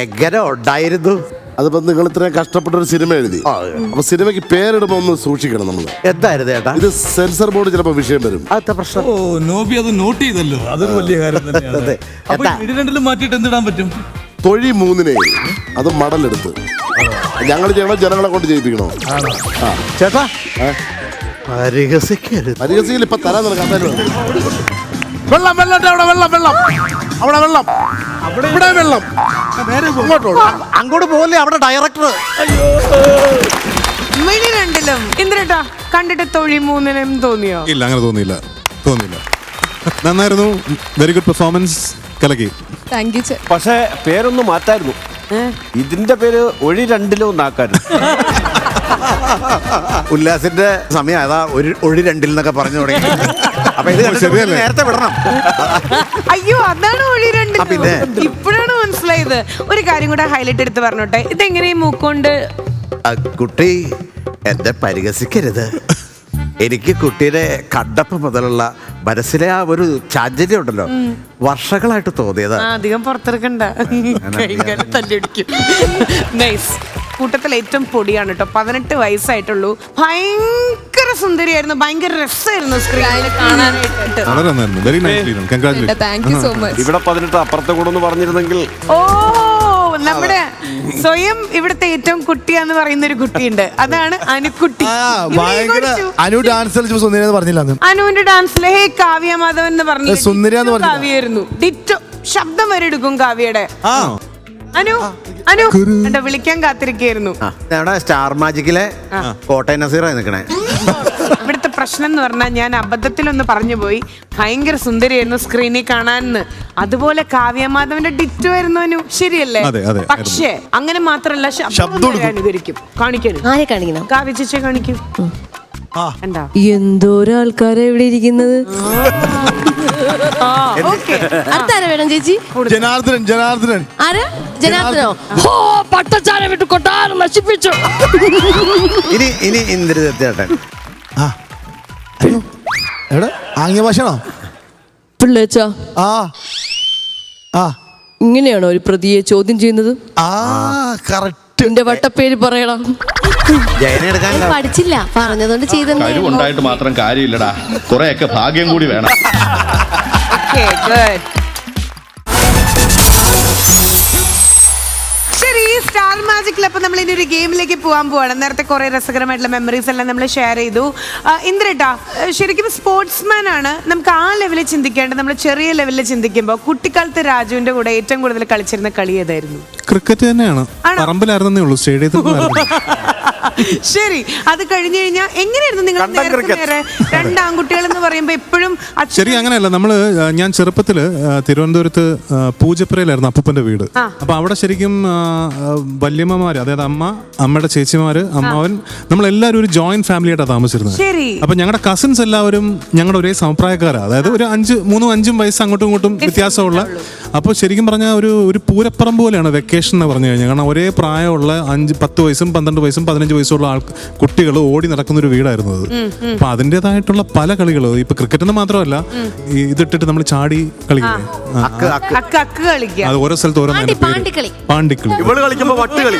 എങ്ങനെ ഉണ്ടായിരുന്നു? അതിപ്പോ നിങ്ങൾ ഇത്രയും കഷ്ടപ്പെട്ട ഒരു സിനിമ എഴുതി, അപ്പൊ സിനിമയ്ക്ക് പേരിടുമ്പോ ഒന്ന് സൂക്ഷിക്കണം നമ്മൾ. എന്തായിരുന്നു ചേട്ടാ? ഇത് സെൻസർ ബോർഡ് ചിലപ്പോ വിഷയം വരും. അതെന്താ പ്രശ്നം? ഓ, നോബി അത് നോട്ട് ചെയ്തല്ലോ, അതൊരു വലിയ കാര്യം തന്നെയാണ്. അതെ. അപ്പൊ ഈ മിഴി രണ്ടിലും മാറ്റിയിട്ട് എന്തിടാൻ പറ്റും? തൊഴി 3 അത് മടലെടുത്ത് ഞങ്ങൾ ചെയ്യണോ ജനങ്ങളെ കൊണ്ട് ചെയ്യിപ്പിക്കണോ? ചേട്ടാ പരിഹസിക്കരുത്. പരിഹസിക്കൽ ഇപ്പൊ തരാൻ നടക്കാൻ വെള്ളം വെള്ളം അവിടെ വെള്ളം വെള്ളം അവിടെ വെള്ളം ഇവിടെ വെള്ളം അങ്ങോട്ട് പോലെ അവിടെ ഡയറക്ടർ. മിഴി രണ്ടിലും ഇന്ദ്രേട്ടാ കണ്ടിട്ട് തൊഴി 3 തോന്നിയോ? ഇല്ല, അങ്ങനെ തോന്നിയില്ല. നന്നായിരുന്നു. Very good performance. കലക്കി. Thank you. പക്ഷേ പേരൊന്ന് മാറ്റായിരുന്നു. ഇതിന്റെ പേര് ഒഴി രണ്ടിലും ഒന്നാക്കായിരുന്നു. ഉല്ലാസിന്റെ സമയം അതാ ഒരു ഒഴി രണ്ടിൽ എന്നൊക്കെ പറഞ്ഞു തുടങ്ങി. അപ്പൊ ഇത് ശരിയല്ലേ? നേരത്തെ വിടണം. അയ്യോ, അതാണ് ഒഴി രണ്ടിലും. പിന്നെ? ഇപ്പോഴാണ് മനസ്സിലായത്. ഒരു കാര്യം കൂടെ ഹൈലൈറ്റ് എടുത്ത് പറഞ്ഞോട്ടെ, ഇതെങ്ങനെ മൂക്കൊണ്ട്? കുട്ടി എന്നെ പരിഹസിക്കരുത്. എനിക്ക് കുട്ടീനെ കണ്ടപ്പോൾ മുതലുള്ള മനസ്സിലെ ആ ഒരു ചാഞ്ചല്യം ഉണ്ടല്ലോ, വർഷങ്ങളായിട്ട് തോന്നിയതാ. അധികം പുറത്തിറക്കണ്ട, തല്ലിടിക്കും. നൈസ്. കൂട്ടത്തിൽ ഏറ്റവും പൊടിയാണ് കേട്ടോ. 18 വയസ്സായിട്ടുള്ളൂ. ഭയങ്കര സുന്ദരിയായിരുന്നു, ഭയങ്കര രസമായിരുന്നു സ്ക്രീനിൽ കാണാനായിട്ട്. വളരെ നന്നായിരുന്നു. Very nice. Congratulation. Thank you so much. ഇവിടെ 18 അപ്പുറത്തെ കൂടെ ഒന്ന് പറഞ്ഞിരുന്നെങ്കിൽ. ഓ, നമ്മുടെ സ്വയം ഇവിടുത്തെ ഏറ്റവും കുട്ടിയാന്ന് പറയുന്ന ഒരു കുട്ടിയുണ്ട്, അതാണ് അനുക്കുട്ടി. അനു ഡാൻസ് കളിച്ചപ്പോ സുന്ദരി പറഞ്ഞില്ല. അനുവിന്റെ ഡാൻസിലെ ഹേ കാവ്യ മാധവൻ എന്ന് പറഞ്ഞു സുന്ദരിയാന്ന് പറഞ്ഞില്ല. കാവ്യായിരുന്നു. ഡിറ്റോ ശബ്ദം വരെ എടുക്കും കാവ്യയുടെ. അനു അനു എന്താ വിളിക്കാൻ കാത്തിരിക്കായിരുന്നു. നമ്മുടെ സ്റ്റാർ മാജിക്കിലെ കോട്ടയം നസീറായി നിൽക്കണേ. ഇവിടുത്തെ പ്രശ്നം എന്ന് പറഞ്ഞാൽ ഞാൻ അബദ്ധത്തിലൊന്ന് പറഞ്ഞു പോയി, ഭയങ്കര സുന്ദരിയായിരുന്നു സ്ക്രീനിൽ കാണാനെന്ന്. അതുപോലെ കാവ്യമാധവന്റെ ഡിറ്റോ ആയിരുന്നു അനു, ശരിയല്ലേ? അതെ, അതെ. പക്ഷേ അങ്ങനെ മാത്രല്ല, ശബ്ദം അനുകരിക്കും. കാണിക്കാനും ആരെ കാണിക്കണം? കാവ്യ ചേച്ചിയെ കാണിക്കും. എന്താ എന്തോരാൾക്കാരെ ഇവിടെ ഇരിക്കുന്നത്. അതാര വേണം ചേച്ചി? ജനാർദ്ദനൻ. ജനാർദ്ദനൻ ആരാ? ജനാർദ്ദനോ? ഹോ, പട്ടച്ചാര വിട്ട് കൊട്ടാരം നശിപ്പിച്ചു. ഇനി ഇന്ദ്രദത്തേട്ടൻ. എവിടെ ആംഗ്യ ഭാഷയാണോ? പിള്ളേച്ചാ, ആ ഇങ്ങനെയാണോ ഒരു പ്രതിയെ ചോദ്യം ചെയ്യുന്നത്? കറക്റ്റ്. എന്റെ വട്ടപ്പേര് പറയണം. ജയനെടുക്കാൻ പഠിച്ചില്ല, പറഞ്ഞതുകൊണ്ട് ചെയ്തെന്ന്. കഴിവുണ്ടായിട്ട് മാത്രം കാര്യമില്ലടാ, കുറെയൊക്കെ ഭാഗ്യം കൂടി വേണം. Okay, good. ശരി, സ്റ്റാർ മാജിക്കിൽ അപ്പൊ നമ്മൾ ഇനി ഒരു ഗെയിമിലേക്ക് പോകാൻ പോവാണ്. നേരത്തെ കുറെ രസകരമായിട്ടുള്ള മെമ്മറീസ് എല്ലാം നമ്മൾ ഷെയർ ചെയ്തു. ഇന്ദ്രേട്ടാ, ശരിക്കും സ്പോർട്സ്മാൻ ആണ്, നമുക്ക് ആ ലെവലിൽ ചിന്തിക്കേണ്ടത്. നമ്മൾ ചെറിയ ലെവലിൽ ചിന്തിക്കുമ്പോൾ കുട്ടിക്കാലത്ത് രാജുവിന്റെ കൂടെ ഏറ്റവും കൂടുതൽ കളിച്ചിരുന്ന കളി ഏതായിരുന്നു? ക്രിക്കറ്റ് തന്നെയാണ്. പറമ്പിലായിരുന്നേ ഉള്ളൂ, സ്റ്റേഡിയത്തിൽ. ശരി, അത് കഴിഞ്ഞു കഴിഞ്ഞാൽ എങ്ങനെയായിരുന്നു നിങ്ങൾ രണ്ട് ആൺകുട്ടികൾ എന്ന് പറയുമ്പോ എപ്പോഴും? ശരി, അങ്ങനെയല്ല. ഞാൻ ചെറുപ്പത്തില് തിരുവനന്തപുരത്ത് പൂജപ്പുരയിലായിരുന്നു അപ്പൂപ്പന്റെ വീട്. അപ്പൊ അവിടെ ശരിക്കും വല്യമ്മമാര്, അതായത് അമ്മയുടെ ചേച്ചിമാര്, അമ്മാവൻ, നമ്മളെല്ലാവരും ഒരു ജോയിന്റ് ഫാമിലി ആയിട്ടാണ് താമസിച്ചിരുന്നത്. അപ്പൊ ഞങ്ങളുടെ കസിൻസ് എല്ലാവരും ഞങ്ങളുടെ ഒരേ സമപ്രായക്കാരാണ്. അതായത് ഒരു 3-5 വയസ്സ് അങ്ങോട്ടും ഇങ്ങോട്ടും വ്യത്യാസമുള്ള. അപ്പോൾ ശരിക്കും പറഞ്ഞാൽ ഒരു പൂരപ്പറമ്പ് പോലെയാണ് വെക്കേഷൻ എന്ന് പറഞ്ഞു കഴിഞ്ഞാൽ. കാരണം ഒരേ പ്രായമുള്ള 10 വയസ്സും 12 വയസ്സും 15 വയസ്സുള്ള കുട്ടികൾ ഓടി നടക്കുന്ന ഒരു വീടായിരുന്നു അത്. അപ്പൊ അതിൻ്റെതായിട്ടുള്ള പല കളികളും, ഇപ്പൊ ക്രിക്കറ്റ് മാത്രമല്ല, ഇതിട്ടിട്ട് നമ്മൾ ചാടി കളിക്കുന്നത്, അത് ഓരോ സ്ഥലത്ത് ഓരോ പാണ്ടിക്കളി. ഇവള് കളിക്കുമ്പോ വട്ടുകളി.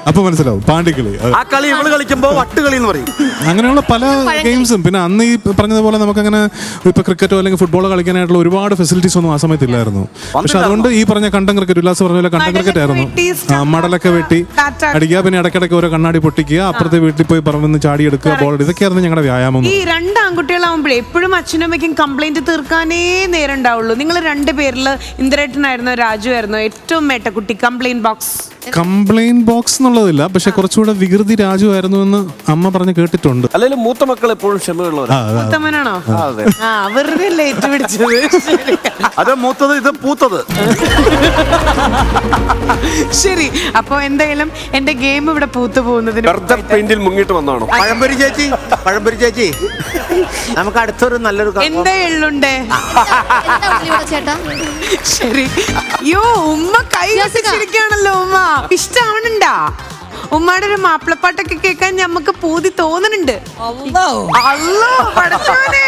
അപ്പൊ മനസ്സിലാവും, പാണ്ടിക്കളി. ആ കളി ഇവള് കളിക്കുമ്പോ വട്ടുകളി എന്ന് പറയും. അങ്ങനെയുള്ള പല ഗെയിംസും. പിന്നെ അന്ന് ഈ പറഞ്ഞതുപോലെ നമുക്കങ്ങനെ ഇപ്പൊ ക്രിക്കറ്റോ അല്ലെങ്കിൽ ഫുട്ബോളോ കളിക്കാനായിട്ടുള്ള ഒരുപാട് ഫെസിലിറ്റീസ് ഒന്നും ആ സമയത്ത് ഇല്ലായിരുന്നു. പക്ഷെ അതുകൊണ്ട് ഈ പറഞ്ഞ കണ്ടം ക്രിക്കറ്റ്, ഉല്ലാസ് പറഞ്ഞ പോലെ കണ്ടം ക്രിക്കറ്റ് ആയിരുന്നു. മടലൊക്കെ വെട്ടി അടിക്കുക, പിന്നെ ഇടയ്ക്കിടയ്ക്ക് ഓരോ കണ്ണാടി പൊട്ടിക്കുക, അപ്പുറത്തെ വീട്ടിൽ പോയി പറമ്പ് ചാടിയെടുക്കുക, ബോൾ, ഇതൊക്കെയായിരുന്നു ഞങ്ങളുടെ വ്യായാമം. ഈ 2 ആൺകുട്ടികളാവുമ്പോഴേ എപ്പോഴും അച്ഛനും അമ്മയ്ക്കും കംപ്ലൈന്റ് തീർക്കാനേ നേരം ഉണ്ടാവുള്ളൂ. നിങ്ങൾ 2 പേരിൽ ഇന്ദ്രേട്ടനായിരുന്നോ രാജു ആയിരുന്നോ ഏറ്റവും മേട്ടക്കുട്ടി? കംപ്ലൈന്റ് ബോക്സ് കംപ്ലൈന്റ് ബോക്സ് എന്നുള്ളതില്ല, പക്ഷെ കുറച്ചുകൂടെ വികൃതി രാജു ആയിരുന്നു എന്ന് അമ്മ പറഞ്ഞ് കേട്ടിട്ടുണ്ട്. അല്ലെങ്കിൽ മൂത്ത മക്കൾ എപ്പോഴും ക്ഷമയുള്ളവരാണ്. മൂത്തമ്മനാണോ? ആ, വെറുതെ ലേറ്റ് പിടിച്ചത്. അത് മൂത്തത്, ഇത് പൂത്തത്. ശരി, അപ്പൊ എന്തായാലും എന്റെ ഗെയിം ഇവിടെ പൂത്തു പോകുന്നതിന് പെയിന്റിൽ മുങ്ങിട്ട് വന്നാണോ? പഴംപൊരി ചേച്ചി, നമുക്ക് അടുത്തൊരു നല്ലൊരു എന്താ എള്ളുണ്ടേ? ചേട്ടാ ശരി. യോ, ഉമ്മ കൈ കത്തിച്ചിരിക്കുകയാണല്ലോ. ഉമ്മ ഇഷ്ടാവണുണ്ടാ? ഉമ്മയുടെ ഒരു മാപ്പിളപ്പാട്ടൊക്കെ കേൾക്കാൻ ഞമ്മക്ക് പൂതി തോന്നുന്നുണ്ട്. അല്ലോ പടച്ചോനെ.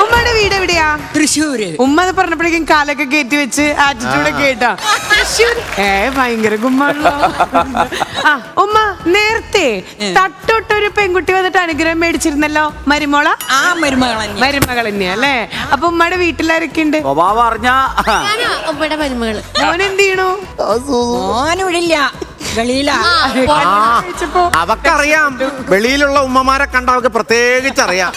ഉമ്മയുടെ വീട് എവിടെയാ? തൃശ്ശൂര്. ഉമ്മ അത് പറഞ്ഞപ്പോഴേക്കും കാലൊക്കെ കയറ്റി വെച്ച് ആറ്റിറ്റ്യൂഡ് കേട്ടാ. തൃശ്ശൂർ ഭയങ്കര കുമ്മാണല്ലോ. ആ ഉമ്മ, നേരത്തെ തട്ടൊട്ടൊരു പെൺകുട്ടി വന്നിട്ട് അനുഗ്രഹം മേടിച്ചിരുന്നല്ലോ, മരുമോള? ആ, മരുമകൾ തന്നെയാ അല്ലേ? അപ്പൊ ഉമ്മയുടെ വീട്ടിലാരൊക്കെ ഉണ്ട്? മോൻ എന്ത് ചെയ്യണു? മോനിവിടില്ല, വെളിയിലാ. അവക്കറിയാം, വെളിയിലുള്ള ഉമ്മമാരെ കണ്ട അവർക്ക് പ്രത്യേകിച്ച് അറിയാം.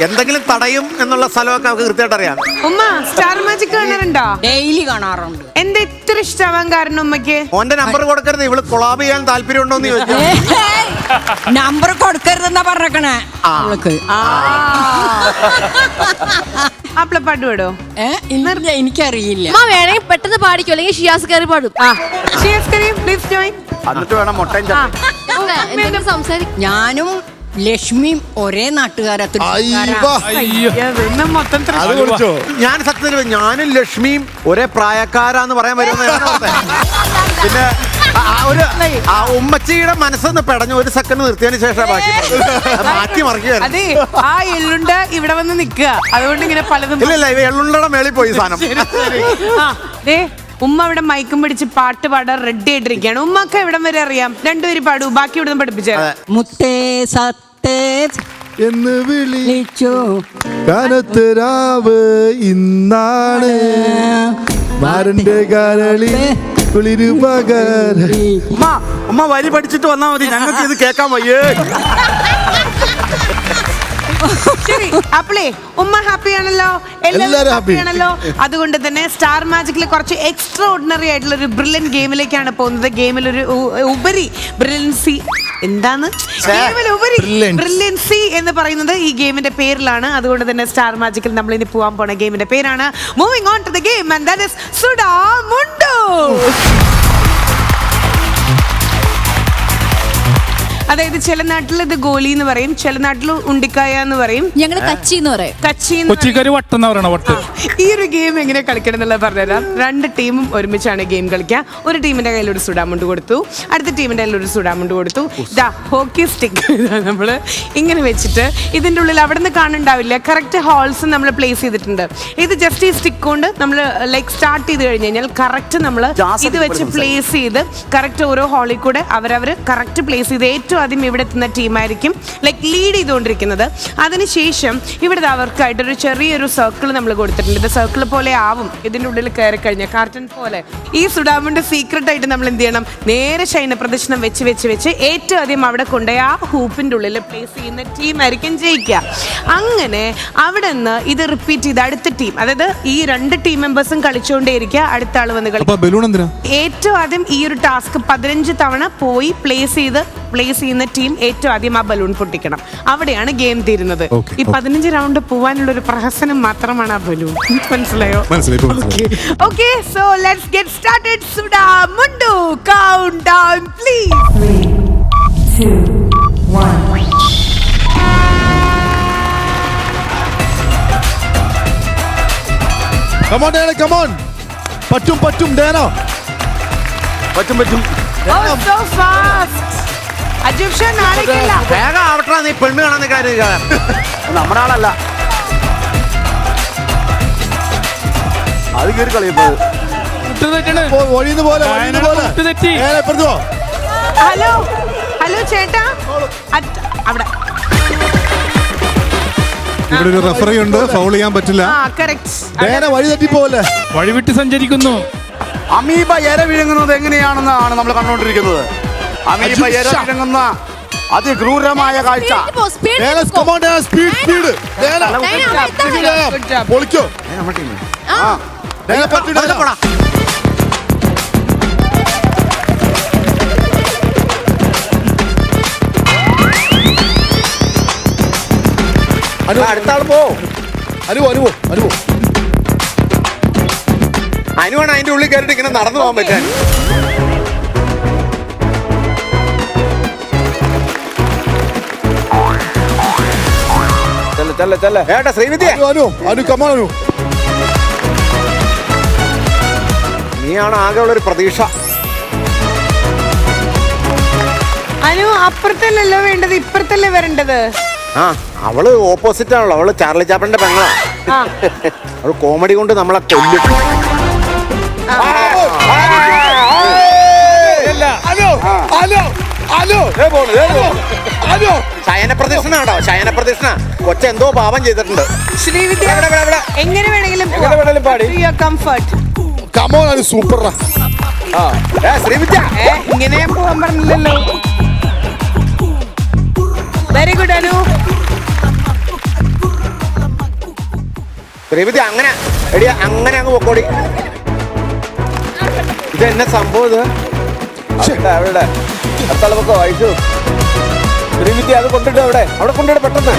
എന്തെങ്കിലും തടയും എന്നുള്ള സ്ഥലമൊക്കെ അവർക്ക് കൃത്യമായിട്ട് അറിയാം. ഉമ്മ സ്റ്റാർ മാജിക് കാണാറുണ്ടോ? ഡെയിലി കാണാറുണ്ട്. എന്താ ഇത്ര ഇഷ്ടമാവാൻ കാരണം ഉമ്മക്ക്? ഓന്റെ നമ്പർ കൊടുക്കരുത്, ഇവള് കൊളാബ് ചെയ്യാൻ താല്പര്യം ഉണ്ടോന്ന് ചോദിച്ചു. നമ്പർ കൊടുക്കരുതെന്നാ പറഞ്ഞേക്കണേ അവൾക്ക്. പാട്ട് പാടോ? എനിക്കറിയില്ല. വേണമെങ്കിൽ പെട്ടെന്ന് പാടിക്കോ, അല്ലെങ്കിൽ ഷിയാസ് കയറി പാടും. എന്നിട്ട് വേണം മുട്ടയും സംസാരിക്കും. ഞാനും ലക്ഷ്മിയും ഒരേ നാട്ടുകാരത്തിൽ. ഞാൻ സത്യത്തിൽ ഞാനും ലക്ഷ്മിയും ഒരേ പ്രായക്കാരാന്ന് പറയാൻ വരുന്ന. പിന്നെ ആ ഉമ്മച്ചിയുടെ മനസ്സൊന്ന് പെടഞ്ഞു ഒരു സെക്കൻഡ് നിർത്തിയതിന് ശേഷം ബാക്കി മാറ്റി മറിക്കുക. അതെ, ആ എള്ളുണ്ട ഇവിടെ വന്ന് നിക്കുക, അതുകൊണ്ട് ഇങ്ങനെ പലതും. ഇല്ല, എള്ളുണ്ടയുടെ മേളിൽ പോയി സാധനം. ഉമ്മ ഇവിടെ മൈക്കും പിടിച്ച് പാട്ട് പാടാൻ റെഡി ആയിട്ടിരിക്കുകയാണ്. ഉമ്മക്ക് എവിടം വരെ അറിയാം? രണ്ടുപേരും പാടൂ, ബാക്കി ഇവിടെ പഠിപ്പിച്ചേ. മുത്തേ സത്തേ എന്ന് വിളിച്ചോ കനത്ത് രാവ് ഇന്നാണ് മാരന്റെ കരളി കുളിരു പകര. ഉമ്മ വരി പഠിച്ചിട്ട് വന്നാ മതി, ഞങ്ങൾക്ക് ഇത് കേൾക്കാൻ വയ്യേ. ശരി, അപ്പളേ ഉമ്മ ഹാപ്പി ആണല്ലോ, എല്ലാവരും ഹാപ്പി ആണല്ലോ. അതുകൊണ്ട് തന്നെ സ്റ്റാർ മാജിക്കിൽ കുറച്ച് എക്സ്ട്രാ ഓർഡിനറി ആയിട്ടുള്ള ഒരു ബ്രില്യൻ ഗെയിമിലേക്കാണ് പോകുന്നത്. ഗെയിമിൽ ഒരു ഉപരി ബ്രില്യൻസി എന്താണ്? ഗെയിമിലുപരി ബ്രില്യൻസി എന്ന് പറയുന്നത് ഈ ഗെയിമിന്റെ പേരിലാണ്. അതുകൊണ്ട് തന്നെ സ്റ്റാർ മാജിക്കിൽ നമ്മൾ ഇനി പോകാൻ പോണ ഗെയിമിന്റെ പേരാണ് moving on to the game, and that is സുഡാ മുണ്ടു. അതായത് ചില നാട്ടിൽ ഇത് ഗോലി എന്ന് പറയും, ചില നാട്ടിൽ ഉണ്ടിക്കായ എന്ന് പറയും, ഞങ്ങള് കച്ചി എന്ന് പറയും. ഈ ഒരു ഗെയിം എങ്ങനെ കളിക്കണം എന്നുള്ളത് പറഞ്ഞുതരാം. രണ്ട് ടീമും ഒരുമിച്ചാണ് ഗെയിം കളിക്കുക. ഒരു ടീമിന്റെ കയ്യിൽ ഒരു സുഡാമുണ്ട് കൊടുത്തു, അടുത്ത ടീമിന്റെ കയ്യിൽ ഒരു സുഡാമുണ്ട് കൊടുത്തു. ഇതാ ഹോക്കി സ്റ്റിക്ക് നമ്മൾ ഇങ്ങനെ വെച്ചിട്ട് ഇതിന്റെ ഉള്ളിൽ അവിടെ നിന്ന് കാണുന്നുണ്ടാവില്ല, കറക്റ്റ് ഹോൾസ് നമ്മൾ പ്ലേസ് ചെയ്തിട്ടുണ്ട്. ഇത് ജസ്റ്റ് ഈ സ്റ്റിക്ക് കൊണ്ട് നമ്മൾ ലൈക്ക് സ്റ്റാർട്ട് ചെയ്ത് കഴിഞ്ഞ് കഴിഞ്ഞാൽ കറക്റ്റ് നമ്മൾ ഇത് വെച്ച് പ്ലേസ് ചെയ്ത് കറക്റ്റ് ഓരോ ഹോളിൽ കൂടെ അവരവർ കറക്റ്റ് പ്ലേസ് ചെയ്ത് ഏറ്റവും ആദ്യം ഇവിടെ എത്തുന്ന ടീമായിരിക്കും ലൈക്ക് ലീഡ് ചെയ്തുകൊണ്ടിരിക്കുന്നത്. അതിനുശേഷം ഇവിടെ അവർക്കായിട്ടൊരു ചെറിയൊരു സർക്കിൾ നമ്മൾ കൊടുത്തിട്ടുണ്ട്. ഇത് സർക്കിൾ പോലെ ആവും ഇതിൻ്റെ ഉള്ളിൽ കയറി കഴിഞ്ഞാൽ കാർട്ടൺ പോലെ. ഈ സുഡാമിൻ്റെ സീക്രട്ട് ആയിട്ട് നമ്മൾ എന്ത് ചെയ്യണം? നേരെ ശയന പ്രദർശനം വെച്ച് വെച്ച് വെച്ച് ഏറ്റവും ആദ്യം അവിടെ കൊണ്ടുപോയി ആ ഹൂപ്പിൻ്റെ ഉള്ളിൽ പ്ലേസ് ചെയ്യുന്ന ടീമായിരിക്കും ജയിക്കുക. അങ്ങനെ അവിടെ നിന്ന് ഇത് റിപ്പീറ്റ് ചെയ്ത് അടുത്ത ടീം, അതായത് ഈ രണ്ട് ടീം മെമ്പേഴ്സും കളിച്ചുകൊണ്ടേയിരിക്കുക, അടുത്ത ആൾ വന്ന് കളിക്കും. ഏറ്റവും ആദ്യം ഈ ഒരു ടാസ്ക് 15 തവണ പോയി പ്ലേസ് ചെയ്യുന്ന ടീം ഏറ്റവും ആദ്യം ആ ബലൂൺ പൊട്ടിക്കണം. അവിടെയാണ് ഗെയിം തീരുന്നത്. ഈ 15 റൗണ്ട് പോവാനുള്ള ഒരു പ്രഹസനം മാത്രമാണ് ആ ബലൂൺ. മനസ്സിലായോ? Okay, so let's get started. സുഡാ മുണ്ടു, count down please. 3, 2, 1. Come on, Dana, come on. പറ്റും Dana. പറ്റും. Oh, so fast. അജുബ്ഷാൻ നാളേക്കല്ല. വേഗം ആവട്ടെ, നീ പെണ്ണ് കാണാൻ കാര്യം നമ്മുടെ ആളല്ല. അത് കയറി കളിയപ്പോ ഹലോ ചേട്ടാ, അവിടെ ഇവിടെ ഒരു റഫറി ഉണ്ട്, ഫൗൾ ചെയ്യാൻ പറ്റില്ല. വഴി തെറ്റിപ്പോലെ വഴിവിട്ട് സഞ്ചരിക്കുന്നു. അമീബ ഇര വിഴുങ്ങുന്നത് എങ്ങനെയാണെന്നാണ് നമ്മൾ കണ്ടുകൊണ്ടിരിക്കുന്നത്. അമീബ ഇര വിഴുങ്ങുന്ന അതിക്രൂരമായ കാഴ്ച. അടുത്ത ആൾ പോ. അനുവാണ് അതിന്റെ ഉള്ളിൽ കയറിട്ട് ഇങ്ങനെ നടന്നു പോകാൻ പറ്റാൻ. ഏട്ടാ ശ്രീവിദ്യ, നീയാണ് ആകെയുള്ള ഒരു പ്രതീക്ഷ. അനു അപ്പുറത്തല്ലല്ലോ വേണ്ടത്, ഇപ്പുറത്തല്ലേ വരേണ്ടത്. ആ, അവള് ഓപ്പോസിറ്റ് ആണല്ലോ. അവള് ചാർലി ചാപ്ലിന്റെ പെങ്ങളാ. ആ. അവള് കോമഡി കൊണ്ട് നമ്മളെ കൊല്ലും. ശയനപ്രദക്ഷിണ കേട്ടോ, ശയനപ്രദക്ഷിണ. കൊച്ചെന്തോ പാപം ചെയ്തിട്ടുണ്ട്. ശ്രീവിദ്യ എങ്ങനെ വേണമെങ്കിലും കംഫർട്ട്. സൂപ്പർ. ശ്രീവിദ്യ ഇങ്ങനെ പോവാൻ പറഞ്ഞില്ലല്ലോ. Very good Anu. ശ്രീവിദ്യ അങ്ങനെ എടിയ, അങ്ങനെ അങ്ങ് പൊക്കോടി. ഇത് എന്നെ സംഭവം ഇത് അവിടെ അത്തളവൊക്കെ വായിച്ചു. ശ്രീവിദ്യ അത് കൊണ്ടിട്ട് അവിടെ കൊണ്ടിട്ട് പെട്ടെന്ന്.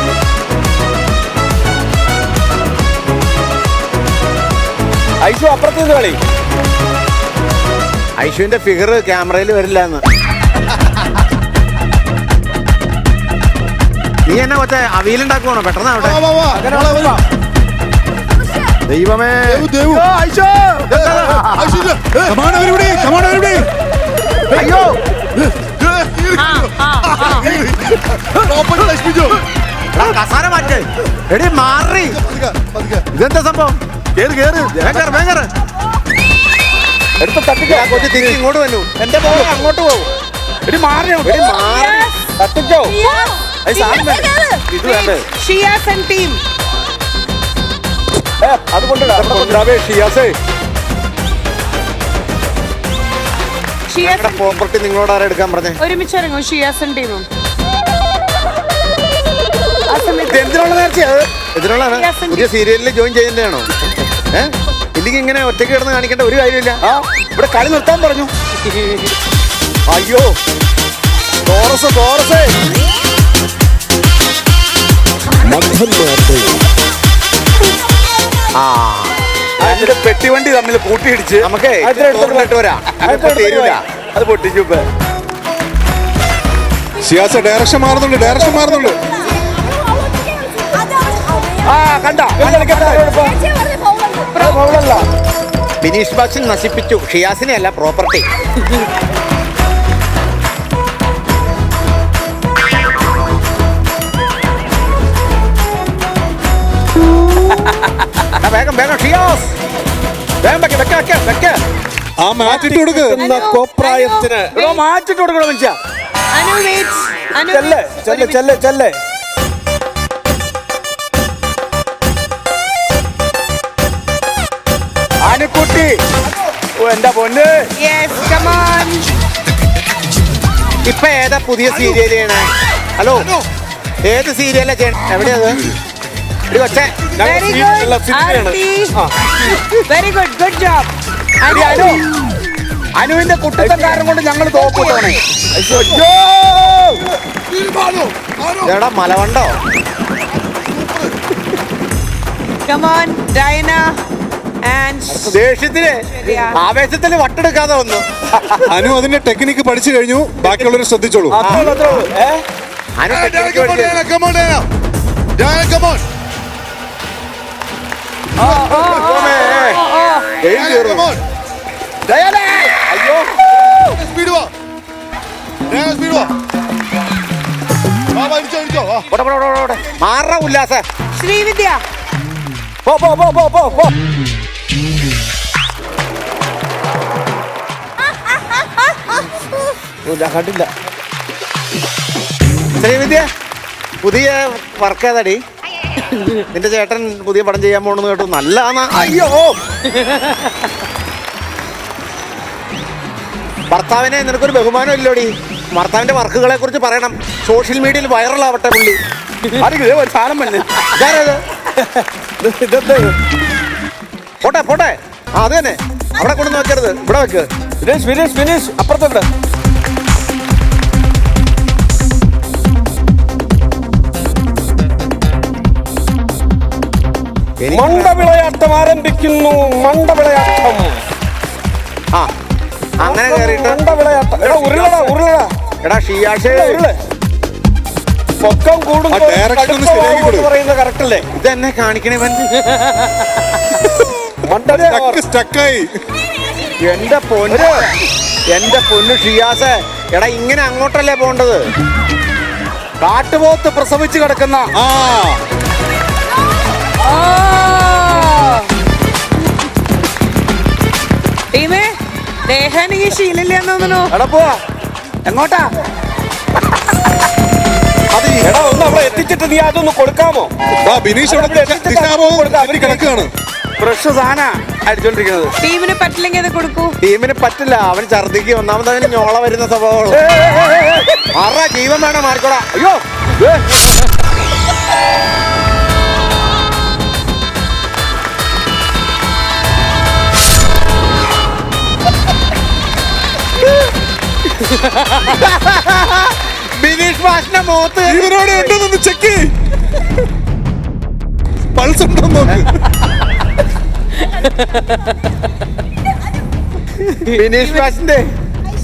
ഐഷു അപ്പുറത്തേക്ക് കളി. ഐഷുവിന്റെ ഫിഗർ ക്യാമറയിൽ വരില്ല എന്ന്. നീ എന്നെ കൊച്ചെ അവിയലുണ്ടാക്കുവാണോ? പെട്ടെന്ന് അവിടെ. ദൈവമേ, അയ്യോ കസാര മാറ്റേ. എടി മാറി. ഇതെന്താ സംഭവം? എടുത്ത് തട്ടിക്കോ. കൊച്ചു തിരിച്ച് ഇങ്ങോട്ട് വന്നു. എന്റെ പോകും അങ്ങോട്ട് പോകും. എടി മാറി തട്ടിച്ചോ. ഇത് വേണ്ടേ? Shiyas and team. അത് കൊണ്ടുവരാവേ ഷിയാസേ. പ്രോപ്പർട്ടി നിങ്ങളോട് ആരാ എടുക്കാൻ പറഞ്ഞേ? ഒരുമിച്ച് ഇറങ്ങും ഷിയാസ് ആൻഡ് ടീമും. എന്തിനുള്ള നേർച്ചയാണ്? എന്തിനുള്ളതാണ്? പുതിയ സീരിയലിൽ ജോയിൻ ചെയ്യുന്നതാണോ? ഇല്ലെങ്കിൽ ഇങ്ങനെ ഒറ്റയ്ക്ക് കിടന്ന് കാണിക്കേണ്ട ഒരു കാര്യമില്ല. ഇവിടെ കളി നിർത്താൻ പറഞ്ഞു. അയ്യോ ടോറസ് പെട്ടിവണ്ടി തമ്മിൽ കൂട്ടിയിടിച്ച് നമുക്ക് വരാം. അത് പൊട്ടിച്ചു. സിയാസ ഡയറക്ഷൻ മാറുന്നുണ്ട്. ബിനീഷ് ബാസിൽ നശിപ്പിച്ചു. ഷിയാസിനെ അല്ല, പ്രോപ്പർട്ടി. വേഗം ഷിയാസ് ആ മാറ്റിട്ട് കൊടുക്ക്. കോപ്രായത്തിന് മാറ്റിട്ട് കൊടുക്കണം മനുഷ്യ. ചെല്ലേ ആനക്കുട്ടി. എന്റെ പൊന്ന്. ഇപ്പൊ ഏതാ പുതിയ സീരിയൽ ചെയ്യണേ? ഹലോ, ഏത് സീരിയലാ ചെയ്യണേ? എവിടെയത്? Very good, good job. അനുവിന്റെ കുട്ടിത്തക്കാരൻ കൊണ്ട് ഞങ്ങൾ തോപ്പിട്ടോണേ. എടാ മലവണ്ടോ. Come on, Diana and ദേഷ്യത്തിന് ആവേശത്തിന് വട്ടെടുക്കാതെ വന്നു. അനു അതിന്റെ ടെക്നിക്ക് പഠിച്ചു കഴിഞ്ഞു. ബാക്കിയുള്ളവർ ശ്രദ്ധിച്ചോളൂ. മാറ ഉല്ലാസ. ശ്രീവിദ്യ കണ്ടില്ല. ശ്രീവിദ്യ പുതിയ വർക്ക് ഏതാടി? നിന്റെ ചേട്ടൻ പുതിയ പടം ചെയ്യാൻ പോണെന്ന് കേട്ടു. നല്ലതാ. അയ്യോ, ഭർത്താവിനെ നിനക്കൊരു ബഹുമാനം ഇല്ലോടി. ഭർത്താവിന്റെ വർക്കുകളെ കുറിച്ച് പറയണം. സോഷ്യൽ മീഡിയയിൽ വൈറലാവട്ടെ പുള്ളി. ഒരു സാധനം വന്നെ. പോട്ടെ. അത് തന്നെ അവിടെ കൊണ്ടു വെക്കരുത്. ഇവിടെ വെക്ക്. ഫിനിഷ് അപ്പുറത്തുണ്ട്. മണ്ടവിളയാട്ടം ആരംഭിക്കുന്നു. മണ്ടവിളയാട്ടം. ആ അങ്ങനെ കേറിയിട്ട് മണ്ടവിളയാട്ടം. എടാ ഉരുളടാ ഉരുളടാ. എടാ ഷിയാഷേ പൊക്കം കൂടുന്നു പറയുന്ന കറക്റ്റ് അല്ലേ? ഇതെന്നെ കാണിക്കണേ സ്റ്റക്കായി. എന്റെ പൊന്നു ഷിയാസെ, എടാ ഇങ്ങനെ അങ്ങോട്ടല്ലേ പോണ്ടത്? കാട്ടുപോത്ത് പ്രസവിച്ച് കിടക്കുന്ന ടീമേ ദേഹാനെങ്കിൽ ശീലമില്ലാന്ന് തോന്നണോ? എടാ പോവാ. എങ്ങോട്ടാ? അത് എടാ ഒന്ന് അവിടെ എത്തിച്ചിട്ട് നീ അതൊന്ന് കൊടുക്കാമോ? കിടക്കുകയാണ്. ഫ്രഷ് സാധന അടിച്ചോണ്ടിരിക്കുന്നത്. ടീമിന് പറ്റില്ലെങ്കിൽ അത് കൊടുക്കൂ. ടീമിന് പറ്റില്ല, അവൻ ഛർദിക്ക്. ഒന്നാമത് അവന് ഞോള വരുന്ന സ്വഭാവമാണ്. ആറാ ജീവൻ വേണം മാറിക്കോടാ. അയ്യോ ബിനീഷ് മാഷിന്റെ മുഖത്ത് ഇവരോട് ഉണ്ടെന്നൊന്ന് ചെക്ക്. പൾസ് ഉണ്ടോ നോക്ക്. ബിനീഷ് മാഷിന്റെ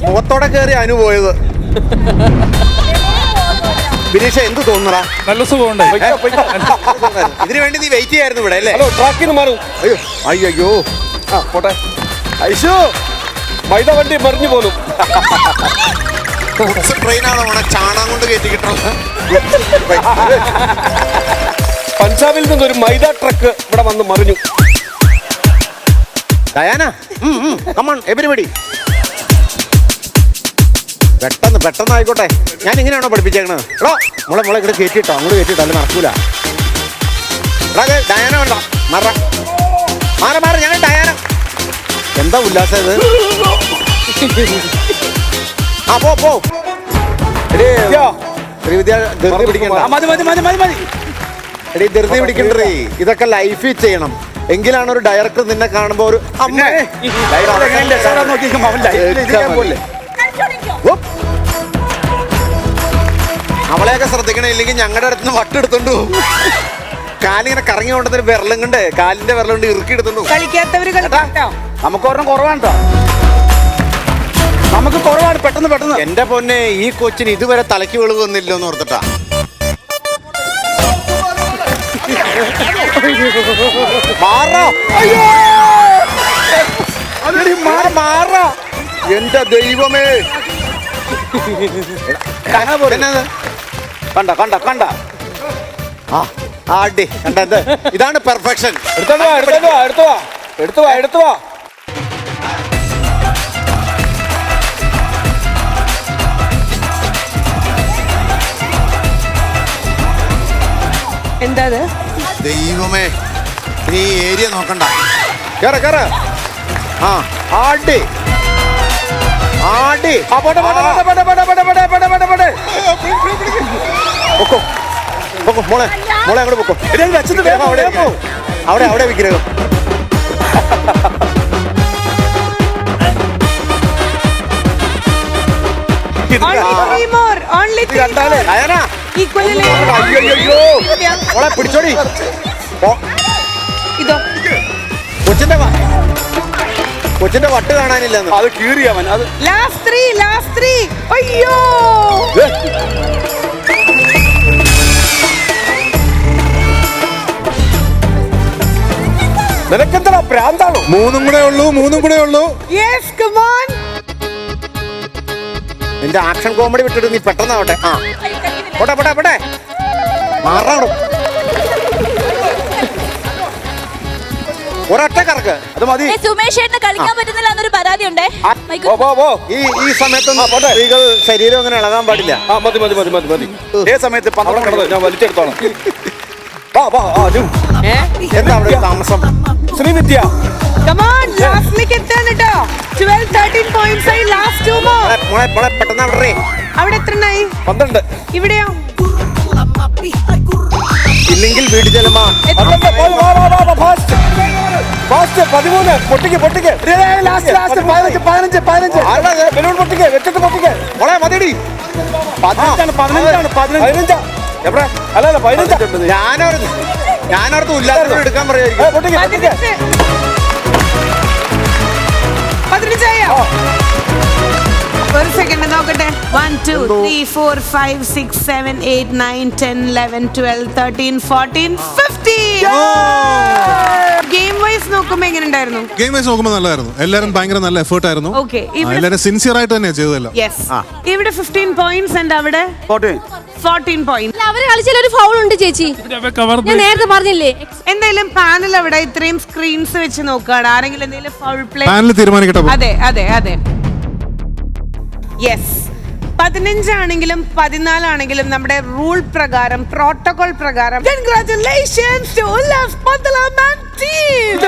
മുഖത്തോടെ കയറി അനുപോയത്. ബിനീഷ് എന്ത് തോന്നുന്നടാ? നല്ല സുഖമുണ്ട്. ഇതിനു വേണ്ടി നീ വെയിറ്റ് ചെയ്യായിരുന്നു ഇവിടെ അല്ലേ? ഹലോ ട്രാക്കിന് മാറും. അയ്യോ അയ്യോ ആ പോട്ടെ. ഐശു മൈദ വണ്ടി മറിഞ്ഞു പോലും. ട്രെയിനാണോ ചാണകം കൊണ്ട് കയറ്റിക്കിട്ടുള്ളത്? പഞ്ചാബിൽ നിന്നൊരു മൈദ ട്രക്ക് ഇവിടെ വന്ന് മറിഞ്ഞു. Diana come on everybody. പെട്ടെന്ന് ആയിക്കോട്ടെ. ഞാൻ ഇങ്ങനെയാണോ പഠിപ്പിച്ചേക്കണത്? എടോ മോളെ ഇവിടെ കയറ്റിട്ടോ, അങ്ങോട്ട് കയറ്റിട്ടോ, അല്ല നടക്കൂല. ഡയാന വേണ്ട, മാറ ഞങ്ങൾ ഡയാന. എന്താ ഉല്ലാസം ഇത്? ആ പോ ധൃതി പിടിക്കണ്ടേ. ഇതൊക്കെ ലൈഫിൽ ചെയ്യണം, എങ്കിലാണ് ഒരു ഡയറക്ടർ നിന്നെ കാണുമ്പോ ഒരു അവളെയൊക്കെ ശ്രദ്ധിക്കണേ, ഇല്ലെങ്കിൽ ഞങ്ങളുടെ അടുത്ത് നിന്ന് വട്ടെടുത്തോണ്ട് പോകും. കാലിങ്ങനെ കറങ്ങി കൊണ്ടൊരു വിരലും കൊണ്ട്, കാലിന്റെ വിരലും കൊണ്ട് ഇറുക്കി എടുത്തോണ്ട് കളിക്കാത്തവര് കളിക്കാട്ടോ. നമുക്ക് ഒരെണ്ണം കുറവാണ്. നമുക്ക് കുറവാണ്. പെട്ടെന്ന് എന്റെ പൊന്നെ, ഈ കൊച്ചിന് ഇതുവരെ തലയ്ക്ക് വെളിവ് വന്നില്ലോ എന്ന് ഓർത്തിട്ടാ. മാറാ എന്റെ ദൈവമേ. കണ്ട ആടി കണ്ടത്? ഇതാണ് പെർഫെക്ഷൻ. എടുത്തു വാ. എന്താ ദൈവമേ, നീ ഏരിയ നോക്കണ്ട. കേറ ആ ആടി മോളെ അങ്ങോട്ട് പൊക്കോ. അവിടെ വിഗ്രഹം. മോളെ പിടിച്ചോടി. ഇതോ കൊച്ചിന്റെ വട്ട് കാണാനില്ലെന്ന്. അത് കീറിയവൻ. അത് ലാസ്റ്റ് 3. അയ്യോ നിനക്കെന്താ പ്രാന്താണോ? മൂന്നും കൂടെ ഉള്ളൂ. Yes come on. നിന്റെ ആക്ഷൻ കോമഡി വിട്ടിട്ട് നീ പെട്ടെന്നാവട്ടെ. ആ പോട്ടെ മാറാണോ? ഒരൊറ്റ കറക്ക് അത് മതി. സുമേഷ് കളിക്കാൻ പറ്റുന്നില്ല എന്നൊരു പരാതി ഉണ്ടേ. ഈ സമയത്തൊന്നും സ്ത്രീകൾ ശരീരം അങ്ങനെ ഇളകാൻ പാടില്ല. മതി. ഏ സമയത്ത് ഞാൻ വലിച്ചെടുത്തോളാം. എന്താ അവിടെ താമസം? ശ്രീവിദ്യ ലാസ്റ്റിലേക്ക് എത്താൻ കേട്ടോ. 12-13 പോയിന്റ്സ് ആയി. Last 2 more. മോളെ പെട്ടെന്ന് അവിടെ എത്രയായി? 12. ഇവിടെയോ? ഇല്ലെങ്കിൽ വീട്ടിൽ ചെല്ലുമ്പോ 13. പൊട്ടിക്ക് 15 വെച്ചിട്ട് പൊട്ടിക്ക്. മോളെ മതിയടി. 15 എവിടെ? അല്ല 15. ഞാനടുത്ത് ഉല്ലാസം എടുക്കാൻ പറയായിരിക്കും. 15 ഒരു സെക്കൻഡ് നോക്കട്ടെ. 1 2 3 4 5 6 7 8 9 10 11 12 13 14 15. ഗെയിം വൈസ് നോക്കുമ്പോ എങ്ങനെ ഉണ്ടായിരുന്നു? ഗെയിം വൈസ് നോക്കുമ്പോൾ നല്ലതായിരുന്നു. എല്ലാവരും ഭയങ്കര നല്ല എഫേർട്ട് ആയിരുന്നു. Okay, എല്ലാവരും സിൻസിയർ ആയിട്ട് തന്നെയാണ് ചെയ്തതല്ലോ. യെസ്. ഇവിടെ 15 പോയിന്റ്സ് and അവിടെ 14 പോയിന്റ്സ്. അവര് കളിച്ചാൽ ഒരു ഫൗൾ ഉണ്ട് ചേച്ചി, ഞാൻ നേരത്തെ പറഞ്ഞില്ലേ. എന്തായാലും പാനൽ അവിടെ ഇത്രയും സ്ക്രീൻസ് വെച്ച് നോക്കുകയാണ്. ആരെങ്കിലും എന്തെങ്കിലും ഫൗൾ പ്ലേ പാനൽ തീരുമാനിക്കട്ടെ. അതെ അതെ അതെ. യെസ്, 15 ആണെങ്കിലും 14 ആണെങ്കിലും നമ്മുടെ റൂൾ പ്രകാരം, പ്രോട്ടോകോൾ പ്രകാരം congratulations to Ullas Pandalam and team.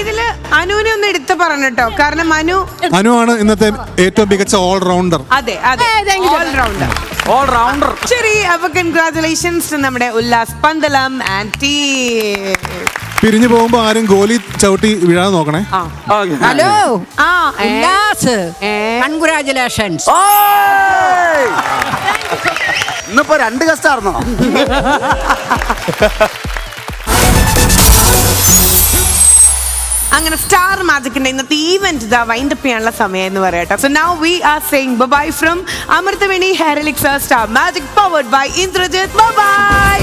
ഇതില് അനുവിനെ ഒന്ന് എടുത്ത് പറഞ്ഞിട്ടോ, കാരണം അനു ആണ് ഇന്നത്തെ ഏറ്റവും മികച്ച ഓൾറൗണ്ടർ. അതെ അതെ, ഓൾറൗണ്ടർ. ശരി, അപ്പൊ കൺഗ്രാറ്റുലേഷൻസ് നമ്മുടെ ഉല്ലാസ് പന്തളം ആൻഡ് ടീം. പിരിഞ്ഞു പോകുമ്പോ ആരും ഗോലി ചവിട്ടി വീഴാതെ നോക്കണേ. Hello, Ullas, congratulations. ഇന്നിപ്പോ 2 ഗസ്റ്റായിരുന്നോ? അങ്ങനെ സ്റ്റാർ മാജിക്കിന്റെ ഇന്നത്തെ ഈവന്റ് ഇതാ വൈൻഡ് അപ്പ് ചെയ്യാനുള്ള സമയം എന്ന് പറയട്ടെ. So now we are saying bye from Amrithaveni hair elixir star magic powered by Indrajith. By.